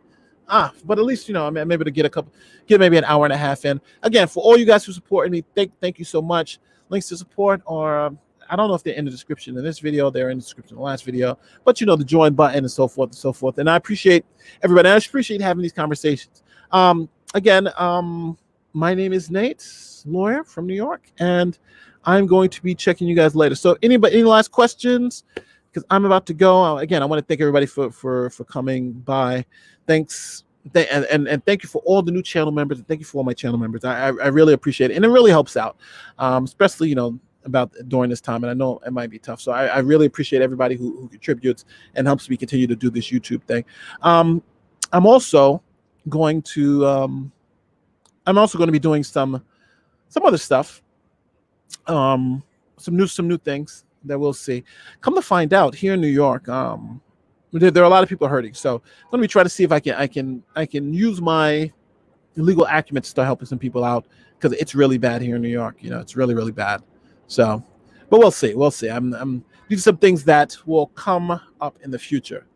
But at least, I'm able to get maybe an hour and a half in. Again, for all you guys who supported me, thank you so much. Links to support are, I don't know if they're in the description in this video, they're in the description of the last video, but the join button and so forth and so forth. And I appreciate everybody. I appreciate having these conversations. Again, my name is Nate, lawyer from New York, and I'm going to be checking you guys later. So any last questions? Because I'm about to go. Again, I want to thank everybody for coming by. Thanks. And thank you for all the new channel members, and thank you for all my channel members. I really appreciate it, and it really helps out, especially about during this time. And I know it might be tough, so I really appreciate everybody who contributes and helps me continue to do this YouTube thing. I'm also going to be doing some other stuff, some new things that we'll see. Come to find out, here in New York, there are a lot of people hurting. So let me try to see if I can use my legal acumen to start helping some people out, because it's really bad here in New York. It's really, really bad. So, but we'll see. I'm these are some things that will come up in the future.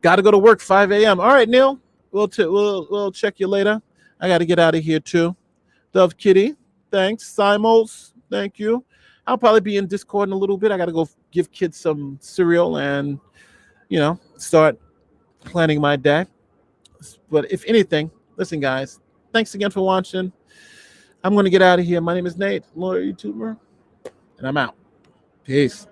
Got to go to work 5 a.m. All right, Neil. We'll check you later. I got to get out of here too. Dove Kitty, thanks. Simos, thank you. I'll probably be in Discord in a little bit. I got to go give kids some cereal and start planning my day. But if anything, listen, guys, thanks again for watching. I'm going to get out of here. My name is Nate, lawyer, YouTuber, and I'm out. Peace.